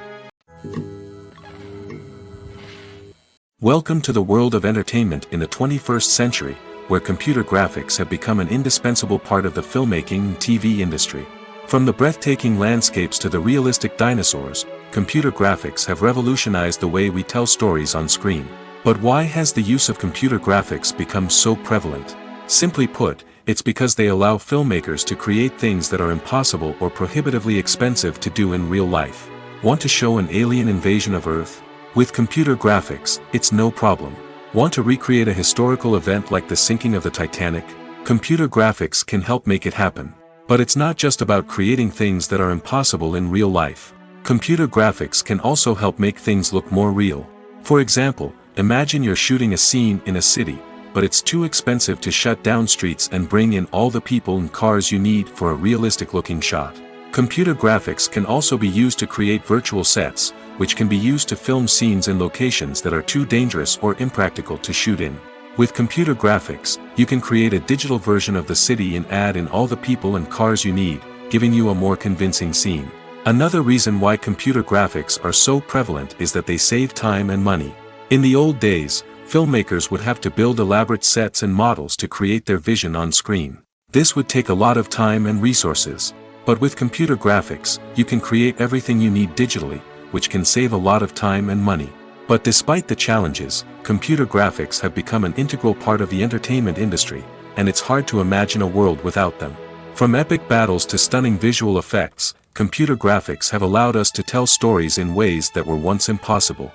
Welcome to the world of entertainment in the 21st century, where computer graphics have become an indispensable part of the filmmaking and TV industry. From the breathtaking landscapes to the realistic dinosaurs, computer graphics have revolutionized the way we tell stories on screen. But why has the use of computer graphics become so prevalent? Simply put, it's because they allow filmmakers to create things that are impossible or prohibitively expensive to do in real life. Want to show an alien invasion of Earth? With computer graphics, it's no problem. Want to recreate a historical event like the sinking of the Titanic? Computer graphics can help make it happen. But it's not just about creating things that are impossible in real life. Computer graphics can also help make things look more real. For example, imagine you're shooting a scene in a city, but it's too expensive to shut down streets and bring in all the people and cars you need for a realistic-looking shot. Computer graphics can also be used to create virtual sets, which can be used to film scenes in locations that are too dangerous or impractical to shoot in. With computer graphics, you can create a digital version of the city and add in all the people and cars you need, giving you a more convincing scene. Another reason why computer graphics are so prevalent is that they save time and money. In the old days, filmmakers would have to build elaborate sets and models to create their vision on screen. This would take a lot of time and resources. But with computer graphics, you can create everything you need digitally, which can save a lot of time and money. But despite the challenges, computer graphics have become an integral part of the entertainment industry, and it's hard to imagine a world without them. From epic battles to stunning visual effects, computer graphics have allowed us to tell stories in ways that were once impossible.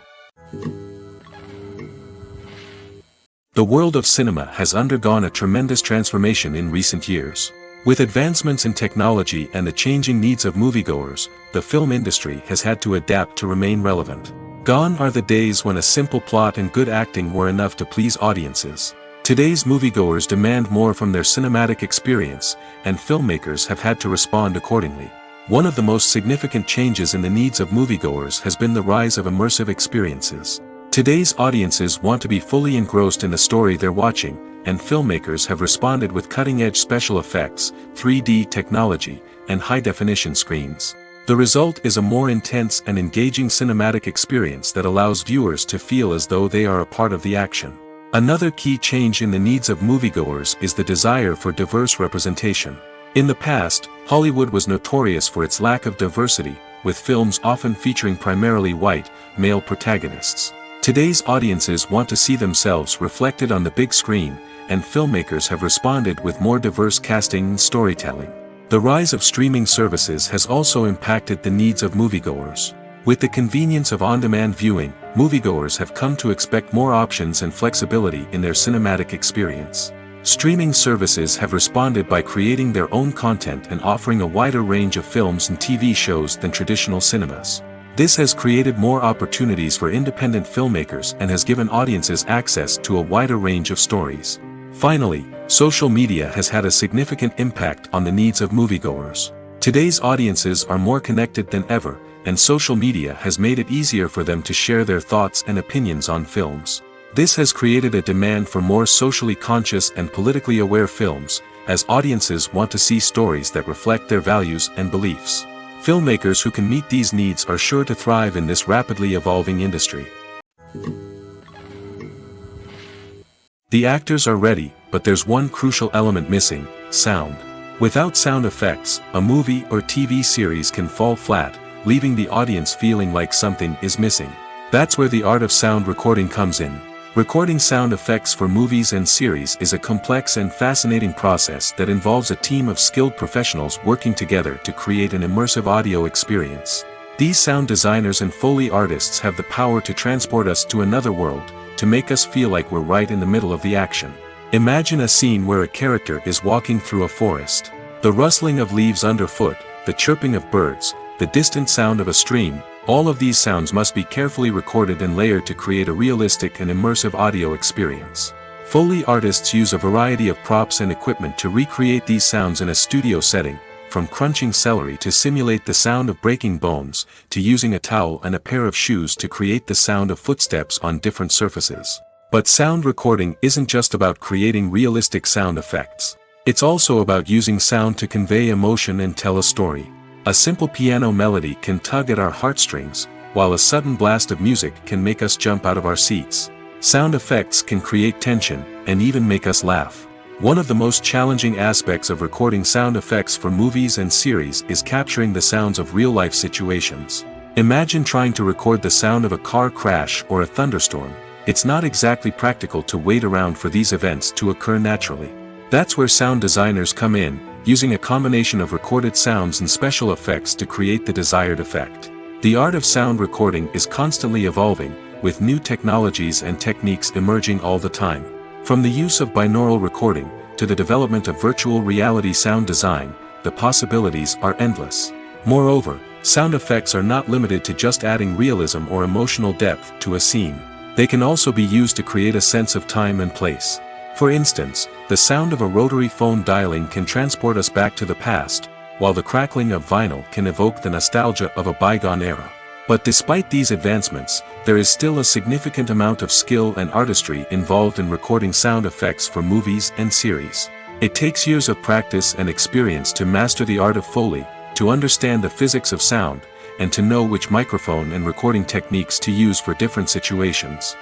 The world of cinema has undergone a tremendous transformation in recent years. With advancements in technology and the changing needs of moviegoers, the film industry has had to adapt to remain relevant. Gone are the days when a simple plot and good acting were enough to please audiences. Today's moviegoers demand more from their cinematic experience, and filmmakers have had to respond accordingly. One of the most significant changes in the needs of moviegoers has been the rise of immersive experiences. Today's audiences want to be fully engrossed in the story they're watching, and filmmakers have responded with cutting-edge special effects, 3D technology, and high-definition screens. The result is a more intense and engaging cinematic experience that allows viewers to feel as though they are a part of the action. Another key change in the needs of moviegoers is the desire for diverse representation. In the past, Hollywood was notorious for its lack of diversity, with films often featuring primarily white, male protagonists. Today's audiences want to see themselves reflected on the big screen, and filmmakers have responded with more diverse casting and storytelling. The rise of streaming services has also impacted the needs of moviegoers. With the convenience of on-demand viewing, moviegoers have come to expect more options and flexibility in their cinematic experience. Streaming services have responded by creating their own content and offering a wider range of films and TV shows than traditional cinemas. This has created more opportunities for independent filmmakers and has given audiences access to a wider range of stories. Finally, social media has had a significant impact on the needs of moviegoers. Today's audiences are more connected than ever, and social media has made it easier for them to share their thoughts and opinions on films. This has created a demand for more socially conscious and politically aware films, as audiences want to see stories that reflect their values and beliefs. Filmmakers who can meet these needs are sure to thrive in this rapidly evolving industry. The actors are ready, but there's one crucial element missing: sound. Without sound effects, a movie or TV series can fall flat, leaving the audience feeling like something is missing. That's where the art of sound recording comes in. Recording sound effects for movies and series is a complex and fascinating process that involves a team of skilled professionals working together to create an immersive audio experience. These sound designers and Foley artists have the power to transport us to another world, to make us feel like we're right in the middle of the action. Imagine a scene where a character is walking through a forest. The rustling of leaves underfoot, the chirping of birds, the distant sound of a stream, all of these sounds must be carefully recorded and layered to create a realistic and immersive audio experience. Foley artists use a variety of props and equipment to recreate these sounds in a studio setting, from crunching celery to simulate the sound of breaking bones, to using a towel and a pair of shoes to create the sound of footsteps on different surfaces. But sound recording isn't just about creating realistic sound effects. It's also about using sound to convey emotion and tell a story. A simple piano melody can tug at our heartstrings, while a sudden blast of music can make us jump out of our seats. Sound effects can create tension, and even make us laugh. One of the most challenging aspects of recording sound effects for movies and series is capturing the sounds of real-life situations. Imagine trying to record the sound of a car crash or a thunderstorm. It's not exactly practical to wait around for these events to occur naturally. That's where sound designers come in, using a combination of recorded sounds and special effects to create the desired effect. The art of sound recording is constantly evolving, with new technologies and techniques emerging all the time. From the use of binaural recording, to the development of virtual reality sound design, the possibilities are endless. Moreover, sound effects are not limited to just adding realism or emotional depth to a scene. They can also be used to create a sense of time and place. For instance, the sound of a rotary phone dialing can transport us back to the past, while the crackling of vinyl can evoke the nostalgia of a bygone era. But despite these advancements, there is still a significant amount of skill and artistry involved in recording sound effects for movies and series. It takes years of practice and experience to master the art of Foley, to understand the physics of sound, and to know which microphone and recording techniques to use for different situations.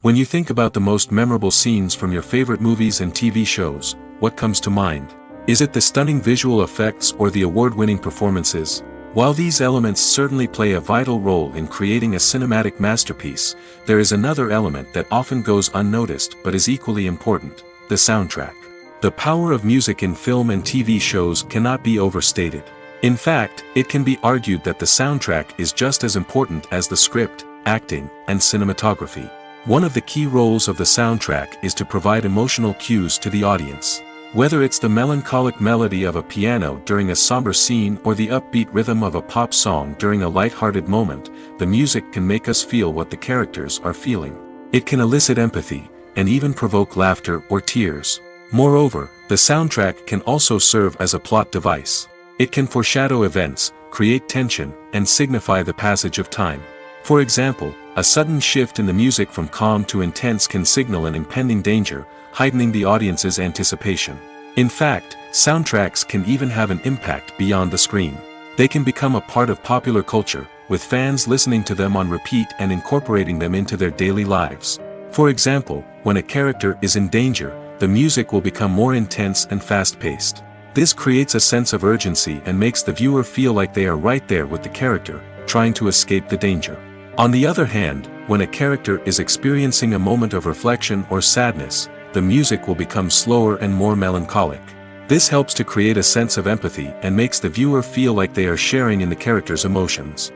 When you think about the most memorable scenes from your favorite movies and TV shows, what comes to mind? Is it the stunning visual effects or the award-winning performances? While these elements certainly play a vital role in creating a cinematic masterpiece, there is another element that often goes unnoticed but is equally important: the soundtrack. The power of music in film and TV shows cannot be overstated. In fact, it can be argued that the soundtrack is just as important as the script, acting, and cinematography. One of the key roles of the soundtrack is to provide emotional cues to the audience. Whether it's the melancholic melody of a piano during a somber scene or the upbeat rhythm of a pop song during a light-hearted moment, the music can make us feel what the characters are feeling. It can elicit empathy, and even provoke laughter or tears. Moreover, the soundtrack can also serve as a plot device. It can foreshadow events, create tension, and signify the passage of time. For example, a sudden shift in the music from calm to intense can signal an impending danger, heightening the audience's anticipation. In fact, soundtracks can even have an impact beyond the screen. They can become a part of popular culture, with fans listening to them on repeat and incorporating them into their daily lives. For example, when a character is in danger, the music will become more intense and fast-paced. This creates a sense of urgency and makes the viewer feel like they are right there with the character, trying to escape the danger. On the other hand, when a character is experiencing a moment of reflection or sadness, the music will become slower and more melancholic. This helps to create a sense of empathy and makes the viewer feel like they are sharing in the character's emotions.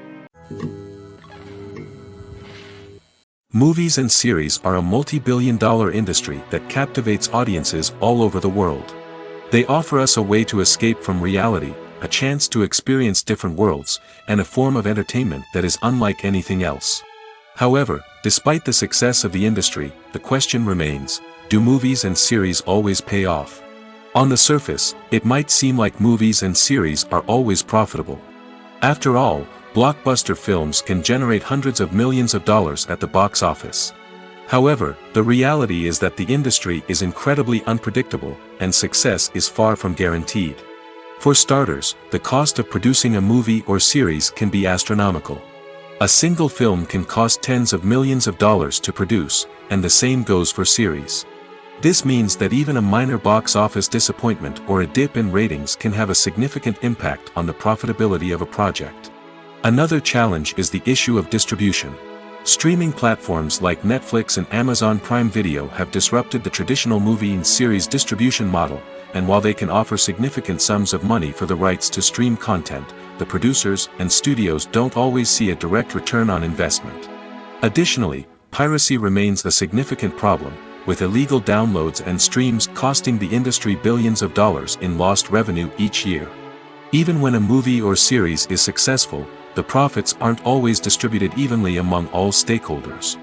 Movies and series are a multi-billion-dollar industry that captivates audiences all over the world. They offer us a way to escape from reality, a chance to experience different worlds, and a form of entertainment that is unlike anything else. However, despite the success of the industry, the question remains: do movies and series always pay off? On the surface, it might seem like movies and series are always profitable. After all, blockbuster films can generate hundreds of millions of dollars at the box office. However, the reality is that the industry is incredibly unpredictable, and success is far from guaranteed. For starters, the cost of producing a movie or series can be astronomical. A single film can cost tens of millions of dollars to produce, and the same goes for series. This means that even a minor box office disappointment or a dip in ratings can have a significant impact on the profitability of a project. Another challenge is the issue of distribution. Streaming platforms like Netflix and Amazon Prime Video have disrupted the traditional movie and series distribution model, and while they can offer significant sums of money for the rights to stream content, the producers and studios don't always see a direct return on investment. Additionally, piracy remains a significant problem, with illegal downloads and streams costing the industry billions of dollars in lost revenue each year. Even when a movie or series is successful, the profits aren't always distributed evenly among all stakeholders.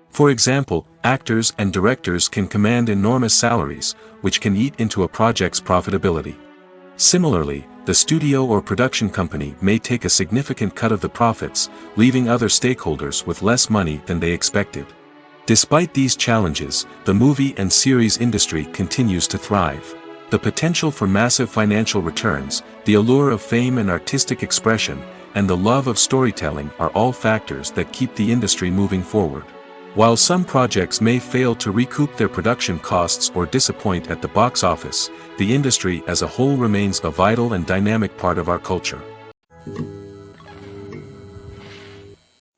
For example, actors and directors can command enormous salaries, which can eat into a project's profitability. Similarly, the studio or production company may take a significant cut of the profits, leaving other stakeholders with less money than they expected. Despite these challenges, the movie and series industry continues to thrive. The potential for massive financial returns, the allure of fame and artistic expression, and the love of storytelling are all factors that keep the industry moving forward. While some projects may fail to recoup their production costs or disappoint at the box office, the industry as a whole remains a vital and dynamic part of our culture.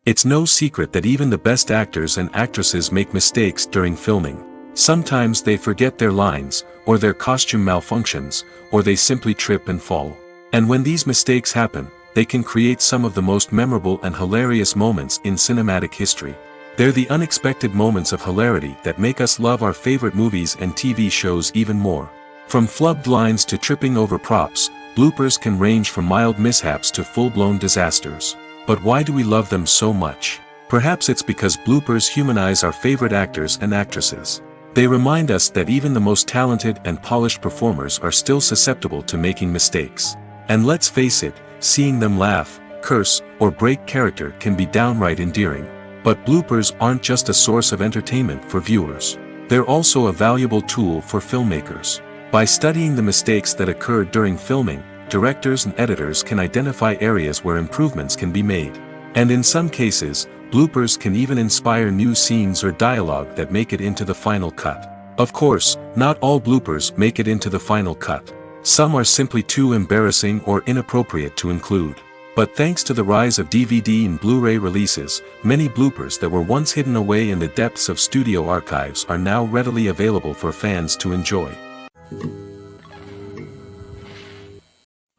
It's no secret that even the best actors and actresses make mistakes during filming. Sometimes they forget their lines, or their costume malfunctions, or they simply trip and fall. And when these mistakes happen, they can create some of the most memorable and hilarious moments in cinematic history. They're the unexpected moments of hilarity that make us love our favorite movies and TV shows even more. From flubbed lines to tripping over props, bloopers can range from mild mishaps to full-blown disasters. But why do we love them so much? Perhaps it's because bloopers humanize our favorite actors and actresses. They remind us that even the most talented and polished performers are still susceptible to making mistakes. And let's face it, seeing them laugh, curse, or break character can be downright endearing. But bloopers aren't just a source of entertainment for viewers. They're also a valuable tool for filmmakers. By studying the mistakes that occurred during filming, directors and editors can identify areas where improvements can be made. And in some cases, bloopers can even inspire new scenes or dialogue that make it into the final cut. Of course, not all bloopers make it into the final cut. Some are simply too embarrassing or inappropriate to include. But thanks to the rise of DVD and Blu-ray releases, many bloopers that were once hidden away in the depths of studio archives are now readily available for fans to enjoy.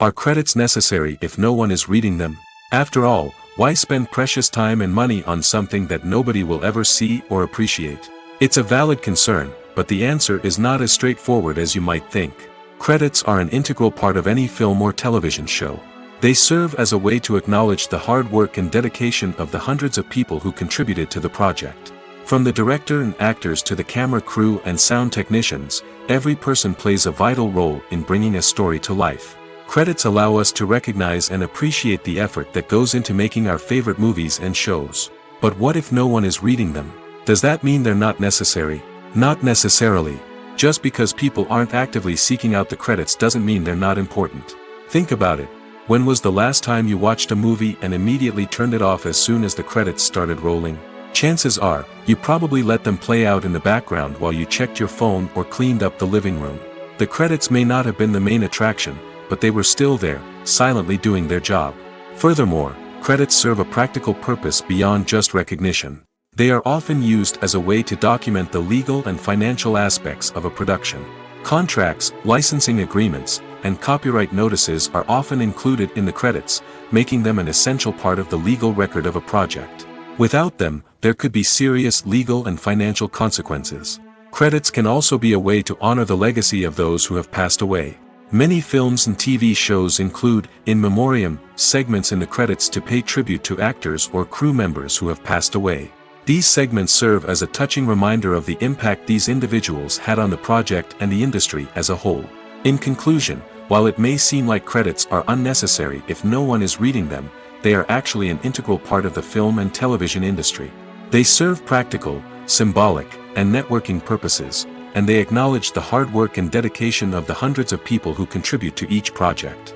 Are credits necessary if no one is reading them? After all, why spend precious time and money on something that nobody will ever see or appreciate? It's a valid concern, but the answer is not as straightforward as you might think. Credits are an integral part of any film or television show. They serve as a way to acknowledge the hard work and dedication of the hundreds of people who contributed to the project. From the director and actors to the camera crew and sound technicians, every person plays a vital role in bringing a story to life. Credits allow us to recognize and appreciate the effort that goes into making our favorite movies and shows. But what if no one is reading them? Does that mean they're not necessary? Not necessarily. Just because people aren't actively seeking out the credits doesn't mean they're not important. Think about it. When was the last time you watched a movie and immediately turned it off as soon as the credits started rolling? Chances are, you probably let them play out in the background while you checked your phone or cleaned up the living room. The credits may not have been the main attraction, but they were still there, silently doing their job. Furthermore, credits serve a practical purpose beyond just recognition. They are often used as a way to document the legal and financial aspects of a production. Contracts, licensing agreements, and copyright notices are often included in the credits, making them an essential part of the legal record of a project. Without them, there could be serious legal and financial consequences. Credits can also be a way to honor the legacy of those who have passed away. Many films and TV shows include, in memoriam, segments in the credits to pay tribute to actors or crew members who have passed away. These segments serve as a touching reminder of the impact these individuals had on the project and the industry as a whole. In conclusion, while it may seem like credits are unnecessary if no one is reading them, they are actually an integral part of the film and television industry. They serve practical, symbolic, and networking purposes, and they acknowledge the hard work and dedication of the hundreds of people who contribute to each project.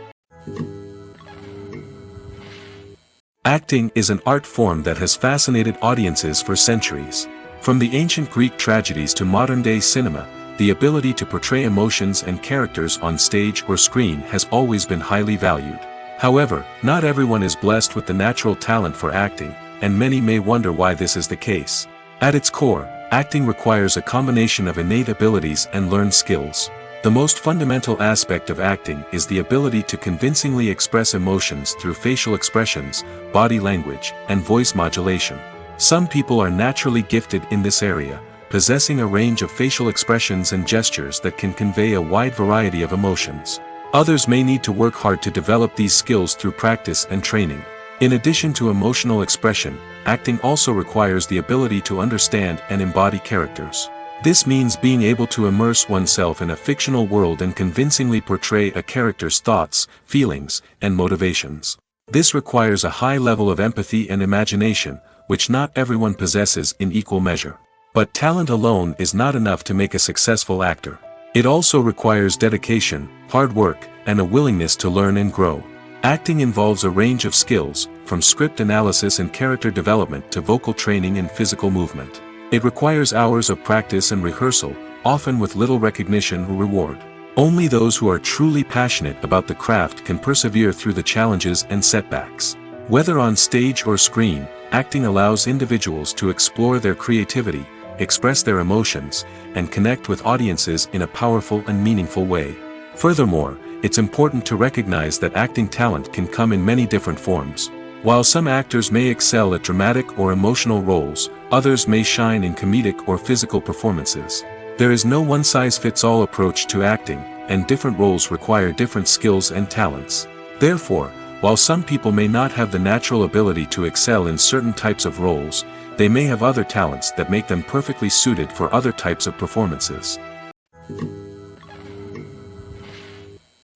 Acting is an art form that has fascinated audiences for centuries. From the ancient Greek tragedies to modern-day cinema, the ability to portray emotions and characters on stage or screen has always been highly valued. However, not everyone is blessed with the natural talent for acting, and many may wonder why this is the case. At its core, acting requires a combination of innate abilities and learned skills. The most fundamental aspect of acting is the ability to convincingly express emotions through facial expressions, body language, and voice modulation. Some people are naturally gifted in this area, possessing a range of facial expressions and gestures that can convey a wide variety of emotions. Others may need to work hard to develop these skills through practice and training. In addition to emotional expression, acting also requires the ability to understand and embody characters. This means being able to immerse oneself in a fictional world and convincingly portray a character's thoughts, feelings, and motivations. This requires a high level of empathy and imagination, which not everyone possesses in equal measure. But talent alone is not enough to make a successful actor. It also requires dedication, hard work, and a willingness to learn and grow. Acting involves a range of skills, from script analysis and character development to vocal training and physical movement. It requires hours of practice and rehearsal, often with little recognition or reward. Only those who are truly passionate about the craft can persevere through the challenges and setbacks. Whether on stage or screen, acting allows individuals to explore their creativity, express their emotions, and connect with audiences in a powerful and meaningful way. Furthermore, it's important to recognize that acting talent can come in many different forms. While some actors may excel at dramatic or emotional roles, others may shine in comedic or physical performances. There is no one-size-fits-all approach to acting, and different roles require different skills and talents. Therefore, while some people may not have the natural ability to excel in certain types of roles, they may have other talents that make them perfectly suited for other types of performances.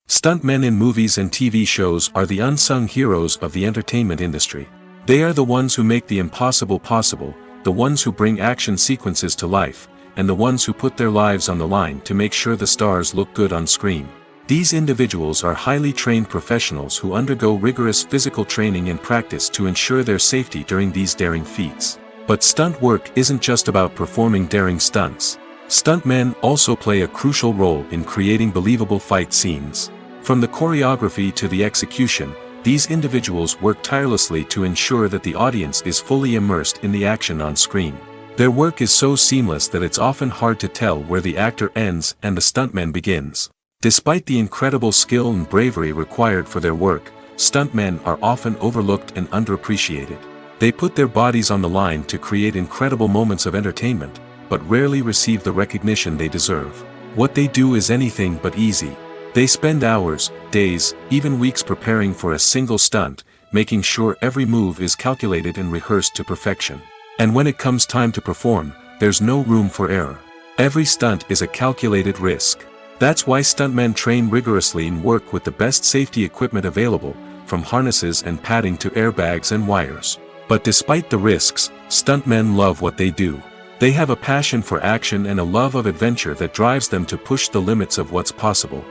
Stuntmen in movies and TV shows are the unsung heroes of the entertainment industry. They are the ones who make the impossible possible, the ones who bring action sequences to life, and the ones who put their lives on the line to make sure the stars look good on screen. These individuals are highly trained professionals who undergo rigorous physical training and practice to ensure their safety during these daring feats. But stunt work isn't just about performing daring stunts. Stuntmen also play a crucial role in creating believable fight scenes. From the choreography to the execution, these individuals work tirelessly to ensure that the audience is fully immersed in the action on screen. Their work is so seamless that it's often hard to tell where the actor ends and the stuntman begins. Despite the incredible skill and bravery required for their work, stuntmen are often overlooked and underappreciated. They put their bodies on the line to create incredible moments of entertainment, but rarely receive the recognition they deserve. What they do is anything but easy. They spend hours, days, even weeks preparing for a single stunt, making sure every move is calculated and rehearsed to perfection. And when it comes time to perform, there's no room for error. Every stunt is a calculated risk. That's why stuntmen train rigorously and work with the best safety equipment available, from harnesses and padding to airbags and wires. But despite the risks, stuntmen love what they do. They have a passion for action and a love of adventure that drives them to push the limits of what's possible.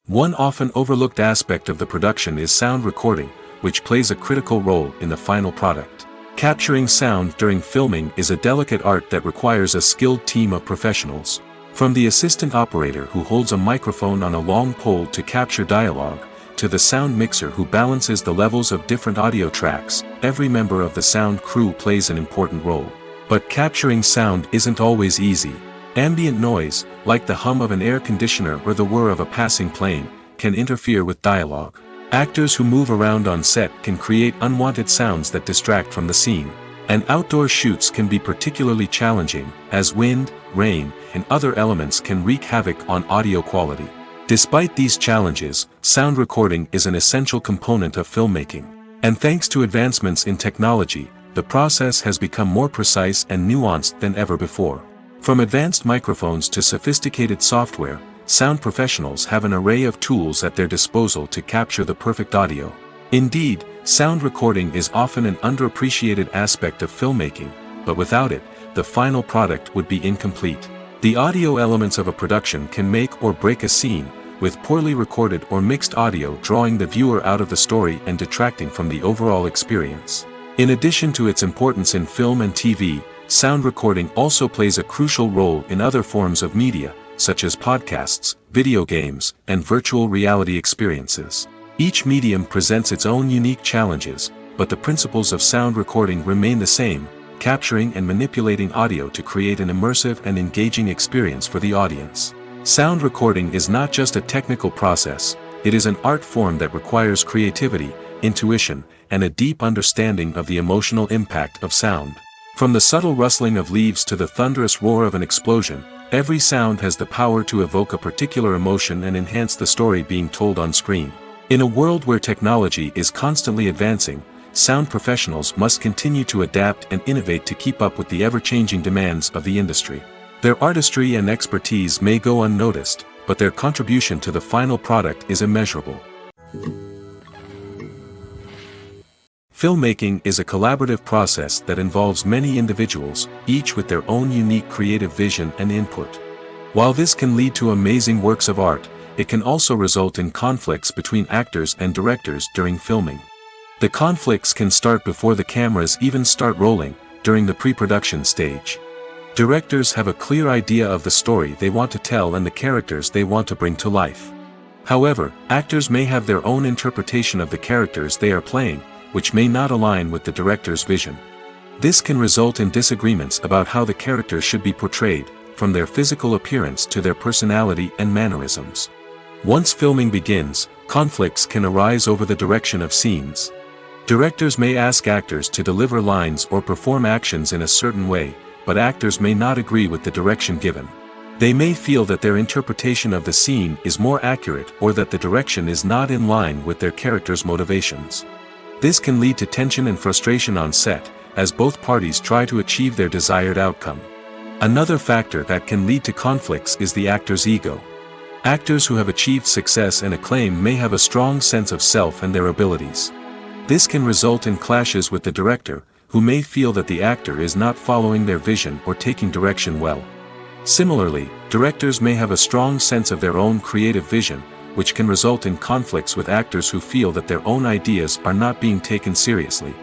One often overlooked aspect of the production is sound recording, which plays a critical role in the final product. Capturing sound during filming is a delicate art that requires a skilled team of professionals. From the assistant operator who holds a microphone on a long pole to capture dialogue, to the sound mixer who balances the levels of different audio tracks, every member of the sound crew plays an important role. But capturing sound isn't always easy. Ambient noise, like the hum of an air conditioner or the whir of a passing plane, can interfere with dialogue. Actors who move around on set can create unwanted sounds that distract from the scene. And outdoor shoots can be particularly challenging, as wind, rain, and other elements can wreak havoc on audio quality. Despite these challenges, sound recording is an essential component of filmmaking. And thanks to advancements in technology, the process has become more precise and nuanced than ever before. From advanced microphones to sophisticated software, sound professionals have an array of tools at their disposal to capture the perfect audio. Indeed, sound recording is often an underappreciated aspect of filmmaking, but without it, the final product would be incomplete. The audio elements of a production can make or break a scene, with poorly recorded or mixed audio drawing the viewer out of the story and detracting from the overall experience. In addition to its importance in film and TV, sound recording also plays a crucial role in other forms of media, such as podcasts, video games, and virtual reality experiences. Each medium presents its own unique challenges, but the principles of sound recording remain the same, capturing and manipulating audio to create an immersive and engaging experience for the audience. Sound recording is not just a technical process, it is an art form that requires creativity, intuition, and a deep understanding of the emotional impact of sound. From the subtle rustling of leaves to the thunderous roar of an explosion, every sound has the power to evoke a particular emotion and enhance the story being told on screen. In a world where technology is constantly advancing, sound professionals must continue to adapt and innovate to keep up with the ever-changing demands of the industry. Their artistry and expertise may go unnoticed, but their contribution to the final product is immeasurable. Filmmaking is a collaborative process that involves many individuals, each with their own unique creative vision and input. While this can lead to amazing works of art, it can also result in conflicts between actors and directors during filming. The conflicts can start before the cameras even start rolling, during the pre-production stage. Directors have a clear idea of the story they want to tell and the characters they want to bring to life. However, actors may have their own interpretation of the characters they are playing, which may not align with the director's vision. This can result in disagreements about how the characters should be portrayed, from their physical appearance to their personality and mannerisms. Once filming begins, conflicts can arise over the direction of scenes. Directors may ask actors to deliver lines or perform actions in a certain way, but actors may not agree with the direction given. They may feel that their interpretation of the scene is more accurate or that the direction is not in line with their character's motivations. This can lead to tension and frustration on set, as both parties try to achieve their desired outcome. Another factor that can lead to conflicts is the actor's ego. Actors who have achieved success and acclaim may have a strong sense of self and their abilities. This can result in clashes with the director, who may feel that the actor is not following their vision or taking direction well. Similarly, directors may have a strong sense of their own creative vision, which can result in conflicts with actors who feel that their own ideas are not being taken seriously.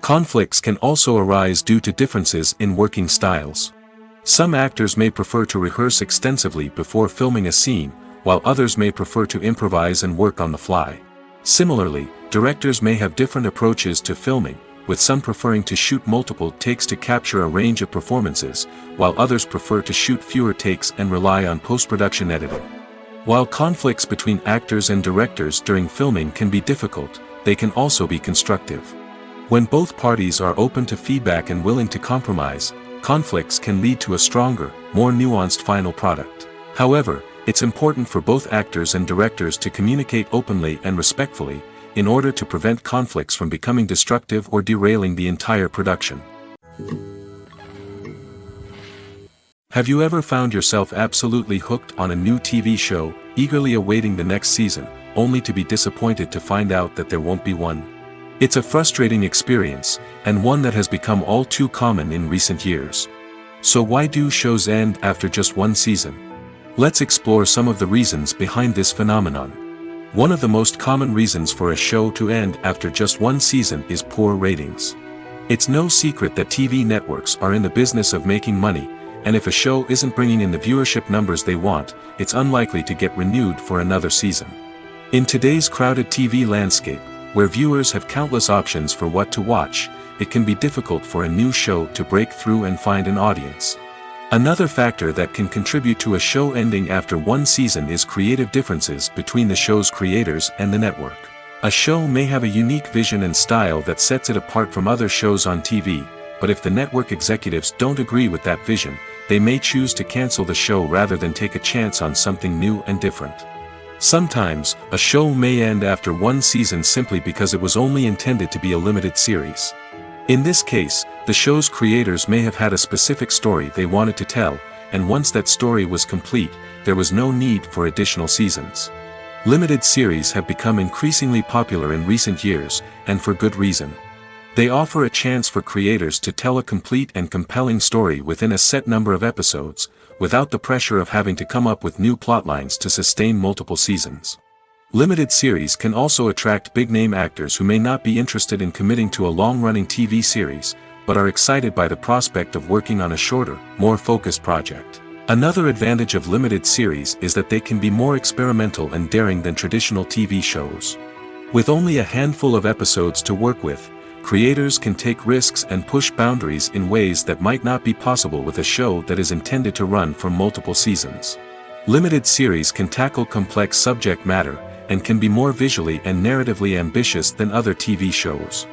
Conflicts can also arise due to differences in working styles. Some actors may prefer to rehearse extensively before filming a scene, while others may prefer to improvise and work on the fly. Similarly, directors may have different approaches to filming, with some preferring to shoot multiple takes to capture a range of performances, while others prefer to shoot fewer takes and rely on post-production editing. While conflicts between actors and directors during filming can be difficult, they can also be constructive. When both parties are open to feedback and willing to compromise, conflicts can lead to a stronger, more nuanced final product. However, it's important for both actors and directors to communicate openly and respectfully, in order to prevent conflicts from becoming destructive or derailing the entire production. Have you ever found yourself absolutely hooked on a new TV show, eagerly awaiting the next season, only to be disappointed to find out that there won't be one? It's a frustrating experience, and one that has become all too common in recent years. So why do shows end after just one season? Let's explore some of the reasons behind this phenomenon. One of the most common reasons for a show to end after just one season is poor ratings. It's no secret that TV networks are in the business of making money, and if a show isn't bringing in the viewership numbers they want, it's unlikely to get renewed for another season. In today's crowded TV landscape, where viewers have countless options for what to watch, it can be difficult for a new show to break through and find an audience. Another factor that can contribute to a show ending after one season is creative differences between the show's creators and the network. A show may have a unique vision and style that sets it apart from other shows on TV, but if the network executives don't agree with that vision, they may choose to cancel the show rather than take a chance on something new and different. Sometimes, a show may end after one season simply because it was only intended to be a limited series. In this case, the show's creators may have had a specific story they wanted to tell, and once that story was complete, there was no need for additional seasons. Limited series have become increasingly popular in recent years, and for good reason. They offer a chance for creators to tell a complete and compelling story within a set number of episodes, without the pressure of having to come up with new plotlines to sustain multiple seasons. Limited series can also attract big-name actors who may not be interested in committing to a long-running TV series, but are excited by the prospect of working on a shorter, more focused project. Another advantage of limited series is that they can be more experimental and daring than traditional TV shows. With only a handful of episodes to work with, creators can take risks and push boundaries in ways that might not be possible with a show that is intended to run for multiple seasons. Limited series can tackle complex subject matter, and can be more visually and narratively ambitious than other TV shows.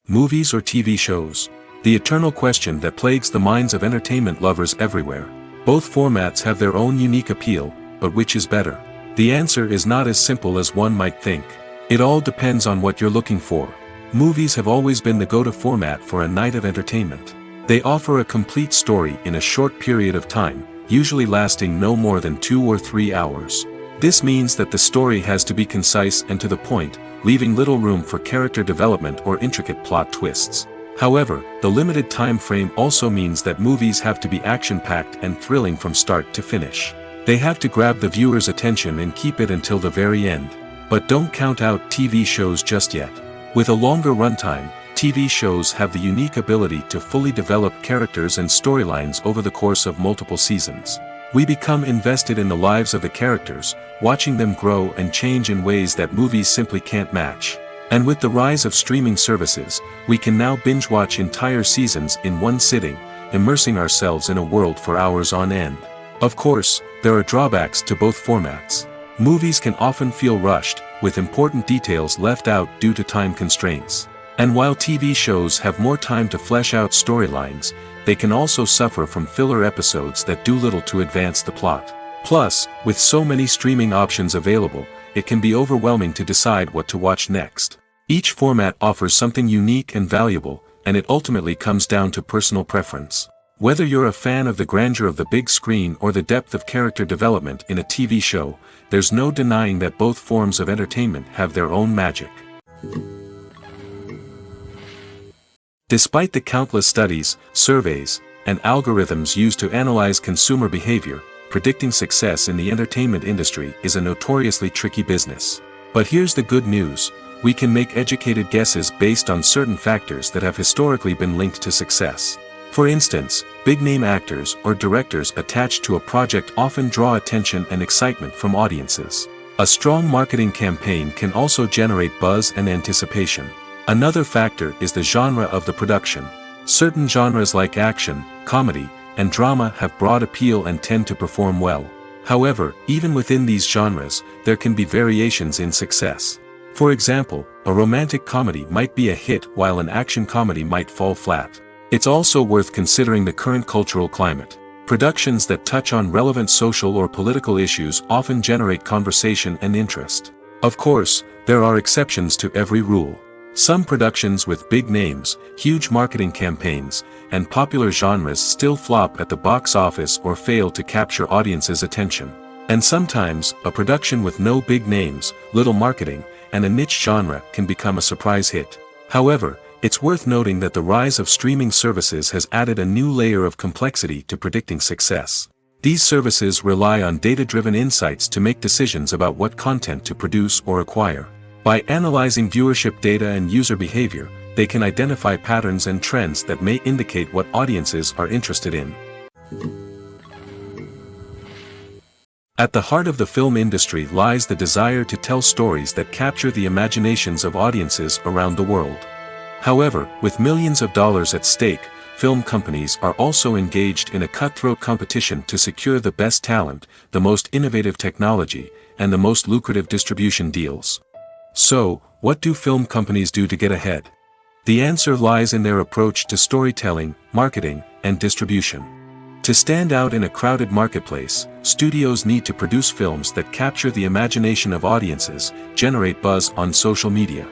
Movies or TV shows? The eternal question that plagues the minds of entertainment lovers everywhere. Both formats have their own unique appeal, but which is better? The answer is not as simple as one might think. It all depends on what you're looking for. Movies have always been the go-to format for a night of entertainment. They offer a complete story in a short period of time, usually lasting no more than 2 or 3 hours. This means that the story has to be concise and to the point, leaving little room for character development or intricate plot twists. However, the limited time frame also means that movies have to be action-packed and thrilling from start to finish. They have to grab the viewer's attention and keep it until the very end. But don't count out TV shows just yet. With a longer runtime, TV shows have the unique ability to fully develop characters and storylines over the course of multiple seasons. We become invested in the lives of the characters, watching them grow and change in ways that movies simply can't match. And with the rise of streaming services, we can now binge-watch entire seasons in one sitting, immersing ourselves in a world for hours on end. Of course, there are drawbacks to both formats. Movies can often feel rushed, with important details left out due to time constraints. And while TV shows have more time to flesh out storylines, they can also suffer from filler episodes that do little to advance the plot. Plus, with so many streaming options available, it can be overwhelming to decide what to watch next. Each format offers something unique and valuable, and it ultimately comes down to personal preference. Whether you're a fan of the grandeur of the big screen or the depth of character development in a TV show, there's no denying that both forms of entertainment have their own magic. Despite the countless studies, surveys, and algorithms used to analyze consumer behavior, predicting success in the entertainment industry is a notoriously tricky business. But here's the good news: we can make educated guesses based on certain factors that have historically been linked to success. For instance, big-name actors or directors attached to a project often draw attention and excitement from audiences. A strong marketing campaign can also generate buzz and anticipation. Another factor is the genre of the production. Certain genres like action, comedy, and drama have broad appeal and tend to perform well. However, even within these genres, there can be variations in success. For example, a romantic comedy might be a hit while an action comedy might fall flat. It's also worth considering the current cultural climate. Productions that touch on relevant social or political issues often generate conversation and interest. Of course, there are exceptions to every rule. Some productions with big names, huge marketing campaigns, and popular genres still flop at the box office or fail to capture audiences' attention. And sometimes, a production with no big names, little marketing, and a niche genre can become a surprise hit. However, it's worth noting that the rise of streaming services has added a new layer of complexity to predicting success. These services rely on data-driven insights to make decisions about what content to produce or acquire. By analyzing viewership data and user behavior, they can identify patterns and trends that may indicate what audiences are interested in. At the heart of the film industry lies the desire to tell stories that capture the imaginations of audiences around the world. However, with millions of dollars at stake, film companies are also engaged in a cutthroat competition to secure the best talent, the most innovative technology, and the most lucrative distribution deals. So, what do film companies do to get ahead? The answer lies in their approach to storytelling, marketing, and distribution. To stand out in a crowded marketplace, studios need to produce films that capture the imagination of audiences, generate buzz on social media.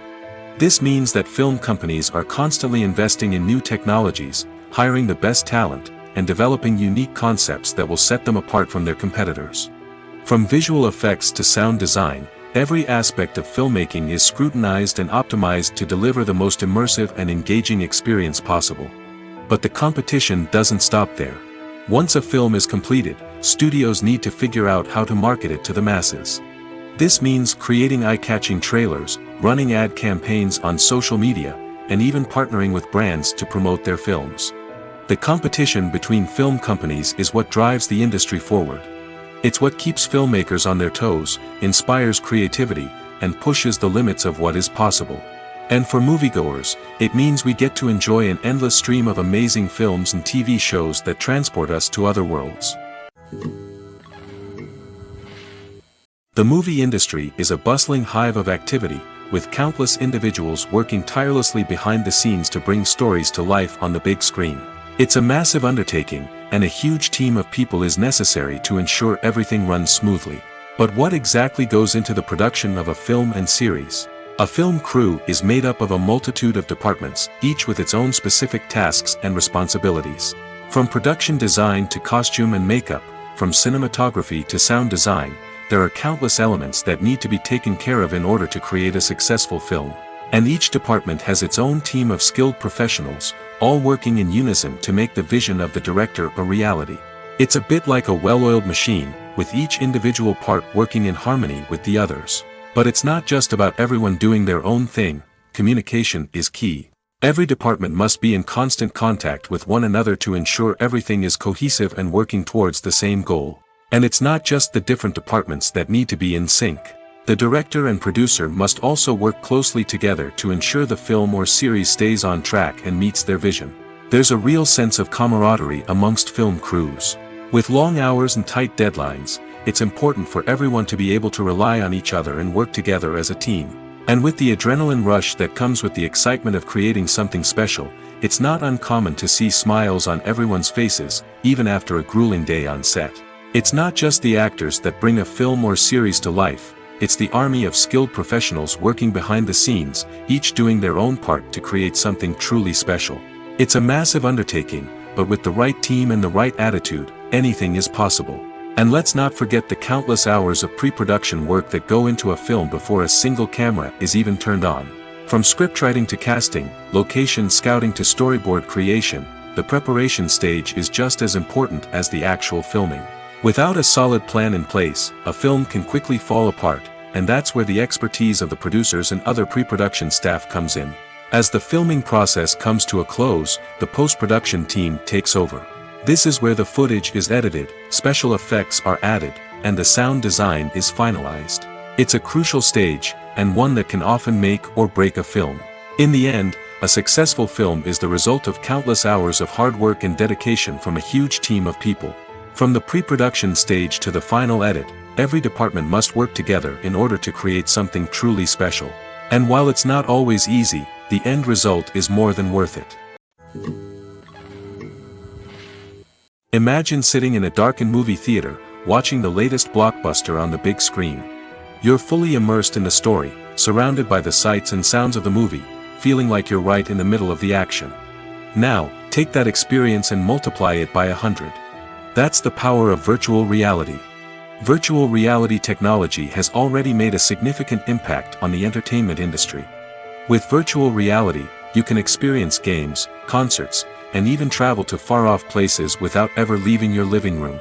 This means that film companies are constantly investing in new technologies, hiring the best talent, and developing unique concepts that will set them apart from their competitors. From visual effects to sound design, every aspect of filmmaking is scrutinized and optimized to deliver the most immersive and engaging experience possible. But the competition doesn't stop there. Once a film is completed, studios need to figure out how to market it to the masses. This means creating eye-catching trailers, running ad campaigns on social media, and even partnering with brands to promote their films. The competition between film companies is what drives the industry forward. It's what keeps filmmakers on their toes, inspires creativity, and pushes the limits of what is possible. And for moviegoers, it means we get to enjoy an endless stream of amazing films and TV shows that transport us to other worlds. The movie industry is a bustling hive of activity, with countless individuals working tirelessly behind the scenes to bring stories to life on the big screen. It's a massive undertaking, and a huge team of people is necessary to ensure everything runs smoothly. But what exactly goes into the production of a film and series? A film crew is made up of a multitude of departments, each with its own specific tasks and responsibilities. From production design to costume and makeup, from cinematography to sound design, there are countless elements that need to be taken care of in order to create a successful film. And each department has its own team of skilled professionals, all working in unison to make the vision of the director a reality. It's a bit like a well-oiled machine, with each individual part working in harmony with the others. But it's not just about everyone doing their own thing. Communication is key. Every department must be in constant contact with one another to ensure everything is cohesive and working towards the same goal. And it's not just the different departments that need to be in sync. The director and producer must also work closely together to ensure the film or series stays on track and meets their vision. There's a real sense of camaraderie amongst film crews. With long hours and tight deadlines, it's important for everyone to be able to rely on each other and work together as a team. And with the adrenaline rush that comes with the excitement of creating something special, it's not uncommon to see smiles on everyone's faces, even after a grueling day on set. It's not just the actors that bring a film or series to life, it's the army of skilled professionals working behind the scenes, each doing their own part to create something truly special. It's a massive undertaking, but with the right team and the right attitude, anything is possible. And let's not forget the countless hours of pre-production work that go into a film before a single camera is even turned on. From scriptwriting to casting, location scouting to storyboard creation, the preparation stage is just as important as the actual filming. Without a solid plan in place, a film can quickly fall apart, and that's where the expertise of the producers and other pre-production staff comes in. As the filming process comes to a close, the post-production team takes over. This is where the footage is edited, special effects are added, and the sound design is finalized. It's a crucial stage, and one that can often make or break a film. In the end, a successful film is the result of countless hours of hard work and dedication from a huge team of people. From the pre-production stage to the final edit, every department must work together in order to create something truly special. And while it's not always easy, the end result is more than worth it. Imagine sitting in a darkened movie theater, watching the latest blockbuster on the big screen. You're fully immersed in the story, surrounded by the sights and sounds of the movie, feeling like you're right in the middle of the action. Now, take that experience and multiply it by 100. That's the power of virtual reality. Virtual reality technology has already made a significant impact on the entertainment industry. With virtual reality, you can experience games, concerts, and even travel to far-off places without ever leaving your living room.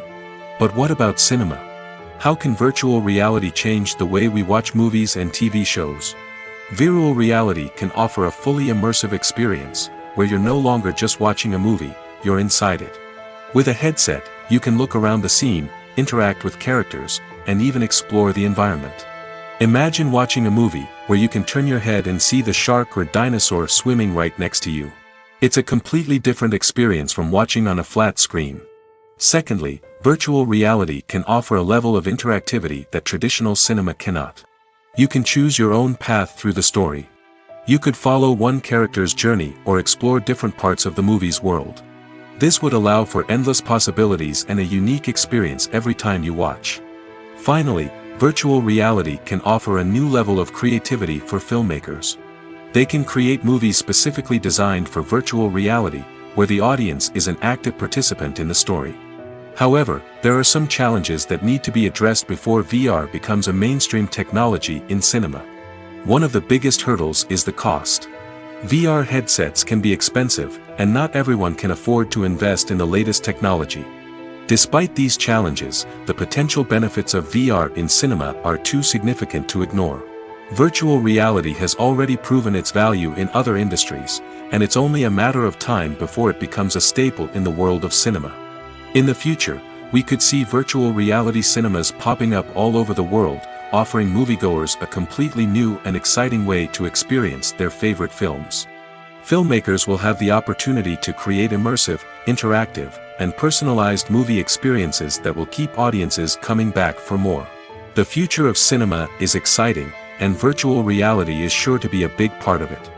But what about cinema? How can virtual reality change the way we watch movies and TV shows? Virtual reality can offer a fully immersive experience, where you're no longer just watching a movie, you're inside it. With a headset, you can look around the scene, interact with characters, and even explore the environment. Imagine watching a movie where you can turn your head and see the shark or dinosaur swimming right next to you. It's a completely different experience from watching on a flat screen. Secondly, virtual reality can offer a level of interactivity that traditional cinema cannot. You can choose your own path through the story. You could follow one character's journey or explore different parts of the movie's world. This would allow for endless possibilities and a unique experience every time you watch. Finally, virtual reality can offer a new level of creativity for filmmakers. They can create movies specifically designed for virtual reality, where the audience is an active participant in the story. However, there are some challenges that need to be addressed before VR becomes a mainstream technology in cinema. One of the biggest hurdles is the cost. VR headsets can be expensive, and not everyone can afford to invest in the latest technology. Despite these challenges, the potential benefits of VR in cinema are too significant to ignore. Virtual reality has already proven its value in other industries, and it's only a matter of time before it becomes a staple in the world of cinema. In the future, we could see virtual reality cinemas popping up all over the world, offering moviegoers a completely new and exciting way to experience their favorite films. Filmmakers will have the opportunity to create immersive, interactive, and personalized movie experiences that will keep audiences coming back for more. The future of cinema is exciting, and virtual reality is sure to be a big part of it.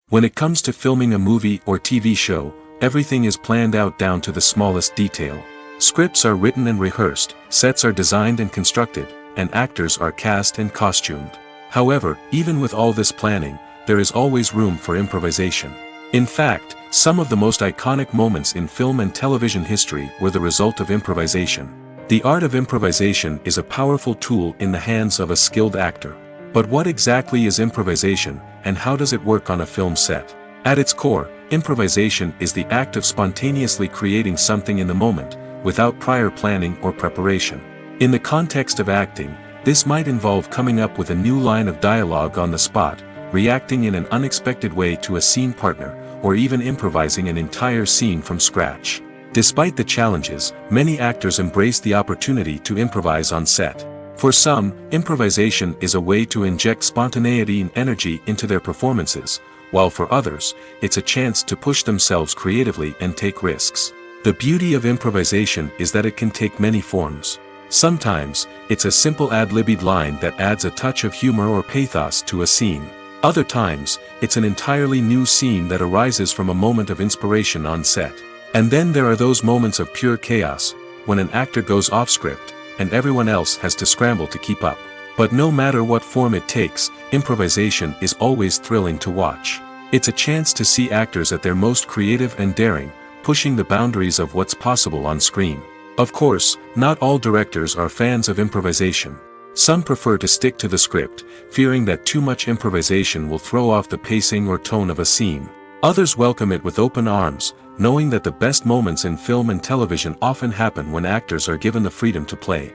When it comes to filming a movie or TV show, everything is planned out down to the smallest detail. Scripts are written and rehearsed, sets are designed and constructed, and actors are cast and costumed. However, even with all this planning, there is always room for improvisation. In fact, some of the most iconic moments in film and television history were the result of improvisation. The art of improvisation is a powerful tool in the hands of a skilled actor. But what exactly is improvisation, and how does it work on a film set? At its core, improvisation is the act of spontaneously creating something in the moment, without prior planning or preparation. In the context of acting, this might involve coming up with a new line of dialogue on the spot, reacting in an unexpected way to a scene partner, or even improvising an entire scene from scratch. Despite the challenges, many actors embrace the opportunity to improvise on set. For some, improvisation is a way to inject spontaneity and energy into their performances, while for others, it's a chance to push themselves creatively and take risks. The beauty of improvisation is that it can take many forms. Sometimes, it's a simple ad-libbed line that adds a touch of humor or pathos to a scene. Other times, it's an entirely new scene that arises from a moment of inspiration on set. And then there are those moments of pure chaos, when an actor goes off script, and everyone else has to scramble to keep up. But no matter what form it takes, improvisation is always thrilling to watch. It's a chance to see actors at their most creative and daring, pushing the boundaries of what's possible on screen. Of course, not all directors are fans of improvisation. Some prefer to stick to the script, fearing that too much improvisation will throw off the pacing or tone of a scene. Others welcome it with open arms, knowing that the best moments in film and television often happen when actors are given the freedom to play.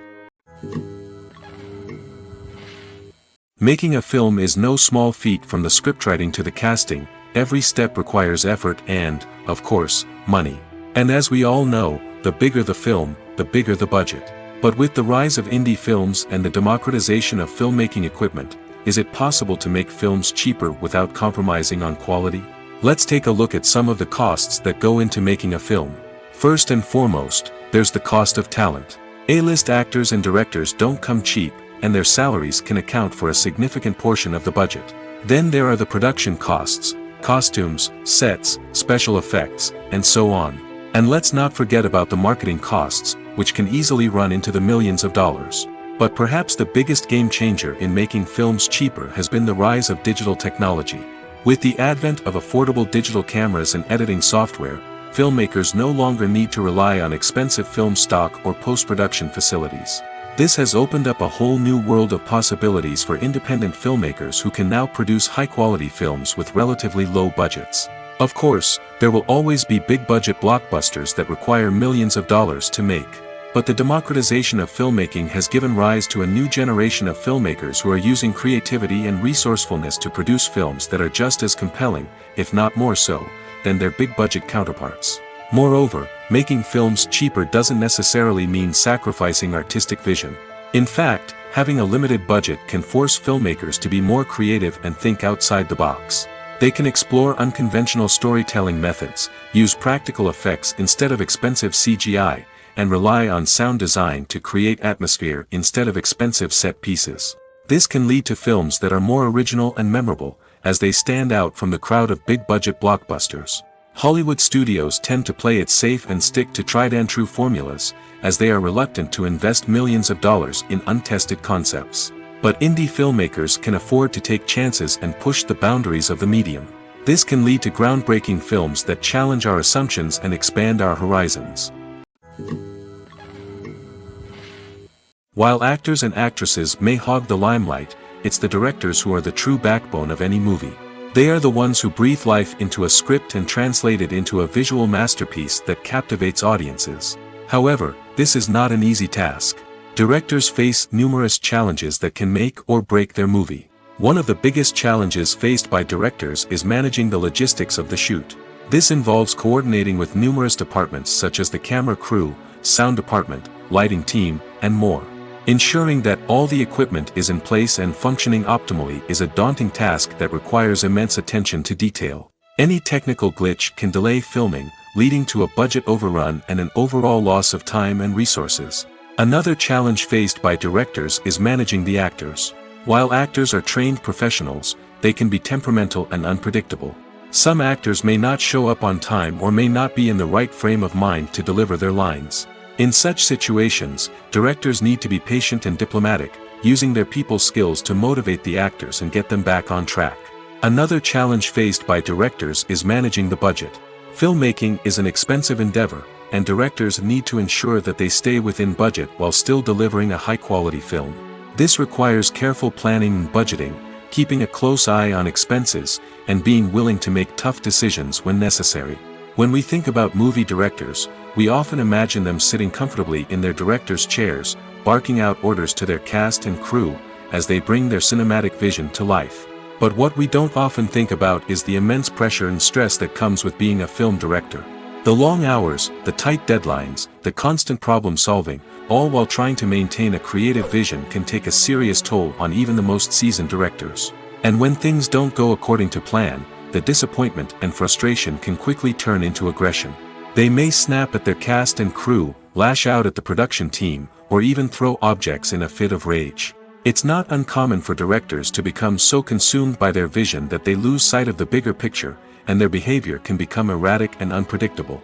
Making a film is no small feat. From the scriptwriting to the casting, every step requires effort and, of course, money. And as we all know, the bigger the film, the bigger the budget. But with the rise of indie films and the democratization of filmmaking equipment, is it possible to make films cheaper without compromising on quality? Let's take a look at some of the costs that go into making a film. First and foremost, there's the cost of talent. A-list actors and directors don't come cheap, and their salaries can account for a significant portion of the budget. Then there are the production costs, costumes, sets, special effects, and so on. And let's not forget about the marketing costs, which can easily run into the millions of dollars. But perhaps the biggest game changer in making films cheaper has been the rise of digital technology. With the advent of affordable digital cameras and editing software, filmmakers no longer need to rely on expensive film stock or post-production facilities. This has opened up a whole new world of possibilities for independent filmmakers who can now produce high-quality films with relatively low budgets. Of course, there will always be big-budget blockbusters that require millions of dollars to make. But the democratization of filmmaking has given rise to a new generation of filmmakers who are using creativity and resourcefulness to produce films that are just as compelling, if not more so, than their big-budget counterparts. Moreover, making films cheaper doesn't necessarily mean sacrificing artistic vision. In fact, having a limited budget can force filmmakers to be more creative and think outside the box. They can explore unconventional storytelling methods, use practical effects instead of expensive CGI, and rely on sound design to create atmosphere instead of expensive set pieces. This can lead to films that are more original and memorable, as they stand out from the crowd of big-budget blockbusters. Hollywood studios tend to play it safe and stick to tried-and-true formulas, as they are reluctant to invest millions of dollars in untested concepts. But indie filmmakers can afford to take chances and push the boundaries of the medium. This can lead to groundbreaking films that challenge our assumptions and expand our horizons. While actors and actresses may hog the limelight, it's the directors who are the true backbone of any movie. They are the ones who breathe life into a script and translate it into a visual masterpiece that captivates audiences. However, this is not an easy task. Directors face numerous challenges that can make or break their movie. One of the biggest challenges faced by directors is managing the logistics of the shoot. This involves coordinating with numerous departments such as the camera crew, sound department, lighting team, and more. Ensuring that all the equipment is in place and functioning optimally is a daunting task that requires immense attention to detail. Any technical glitch can delay filming, leading to a budget overrun and an overall loss of time and resources. Another challenge faced by directors is managing the actors. While actors are trained professionals, they can be temperamental and unpredictable. Some actors may not show up on time or may not be in the right frame of mind to deliver their lines. In such situations, directors need to be patient and diplomatic, using their people skills to motivate the actors and get them back on track. Another challenge faced by directors is managing the budget. Filmmaking is an expensive endeavor, and directors need to ensure that they stay within budget while still delivering a high-quality film. This requires careful planning and budgeting, keeping a close eye on expenses, and being willing to make tough decisions when necessary. When we think about movie directors, we often imagine them sitting comfortably in their director's chairs, barking out orders to their cast and crew, as they bring their cinematic vision to life. But what we don't often think about is the immense pressure and stress that comes with being a film director. The long hours, the tight deadlines, the constant problem-solving, all while trying to maintain a creative vision can take a serious toll on even the most seasoned directors. And when things don't go according to plan, the disappointment and frustration can quickly turn into aggression. They may snap at their cast and crew, lash out at the production team, or even throw objects in a fit of rage. It's not uncommon for directors to become so consumed by their vision that they lose sight of the bigger picture, and their behavior can become erratic and unpredictable.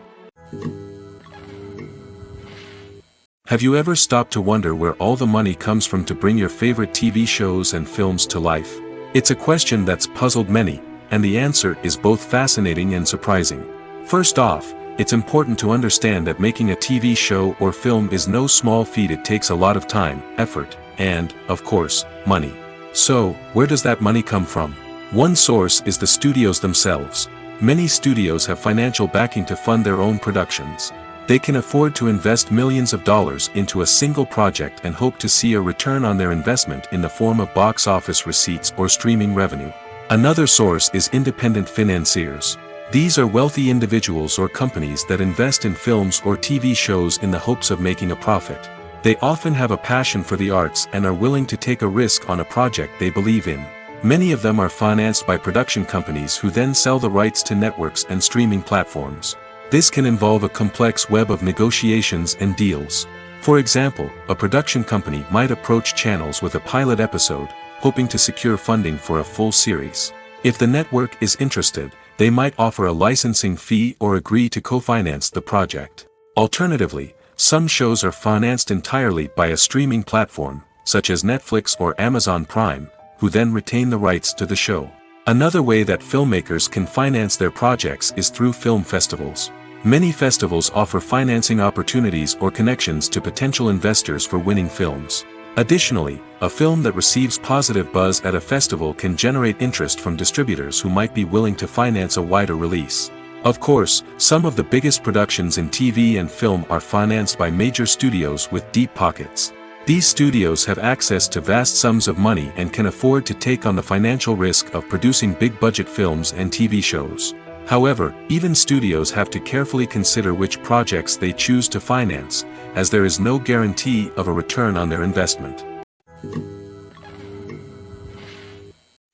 Have you ever stopped to wonder where all the money comes from to bring your favorite TV shows and films to life? It's a question that's puzzled many, and the answer is both fascinating and surprising. First off, it's important to understand that making a TV show or film is no small feat. It takes a lot of time, effort, and, of course, money. So, where does that money come from? One source is the studios themselves. Many studios have financial backing to fund their own productions. They can afford to invest millions of dollars into a single project and hope to see a return on their investment in the form of box office receipts or streaming revenue. Another source is independent financiers. These are wealthy individuals or companies that invest in films or TV shows in the hopes of making a profit. They often have a passion for the arts and are willing to take a risk on a project they believe in. Many of them are financed by production companies who then sell the rights to networks and streaming platforms. This can involve a complex web of negotiations and deals. For example, a production company might approach channels with a pilot episode, hoping to secure funding for a full series. If the network is interested, they might offer a licensing fee or agree to co-finance the project. Alternatively, some shows are financed entirely by a streaming platform, such as Netflix or Amazon Prime, who then retain the rights to the show. Another way that filmmakers can finance their projects is through film festivals. Many festivals offer financing opportunities or connections to potential investors for winning films. Additionally, a film that receives positive buzz at a festival can generate interest from distributors who might be willing to finance a wider release. Of course, some of the biggest productions in TV and film are financed by major studios with deep pockets. These studios have access to vast sums of money and can afford to take on the financial risk of producing big-budget films and TV shows. However, even studios have to carefully consider which projects they choose to finance, as there is no guarantee of a return on their investment.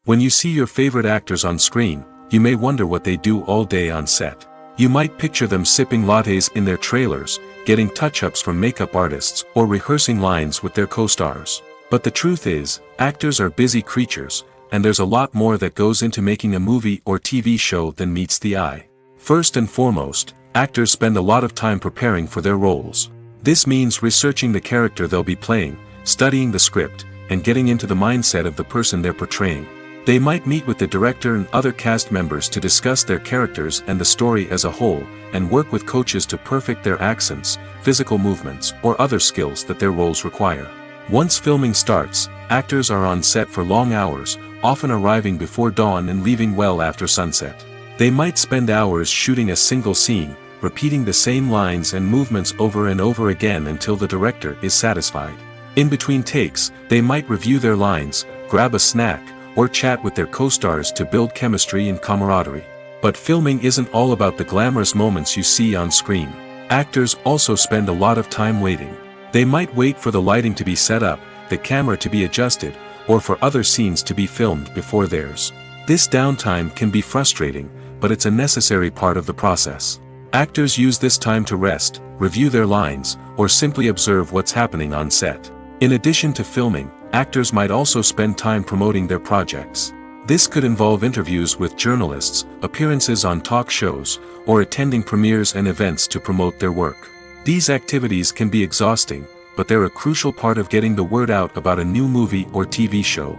When you see your favorite actors on screen, you may wonder what they do all day on set. You might picture them sipping lattes in their trailers, getting touch-ups from makeup artists, or rehearsing lines with their co-stars. But the truth is, actors are busy creatures, and there's a lot more that goes into making a movie or TV show than meets the eye. First and foremost, actors spend a lot of time preparing for their roles. This means researching the character they'll be playing, studying the script, and getting into the mindset of the person they're portraying. They might meet with the director and other cast members to discuss their characters and the story as a whole, and work with coaches to perfect their accents, physical movements, or other skills that their roles require. Once filming starts, actors are on set for long hours, often arriving before dawn and leaving well after sunset. They might spend hours shooting a single scene, repeating the same lines and movements over and over again until the director is satisfied. In between takes, they might review their lines, grab a snack, or chat with their co-stars to build chemistry and camaraderie. But filming isn't all about the glamorous moments you see on screen. Actors also spend a lot of time waiting. They might wait for the lighting to be set up, the camera to be adjusted, or for other scenes to be filmed before theirs. This downtime can be frustrating, but it's a necessary part of the process. Actors use this time to rest, review their lines, or simply observe what's happening on set. In addition to filming, actors might also spend time promoting their projects. This could involve interviews with journalists, appearances on talk shows, or attending premieres and events to promote their work. These activities can be exhausting, but they're a crucial part of getting the word out about a new movie or TV show.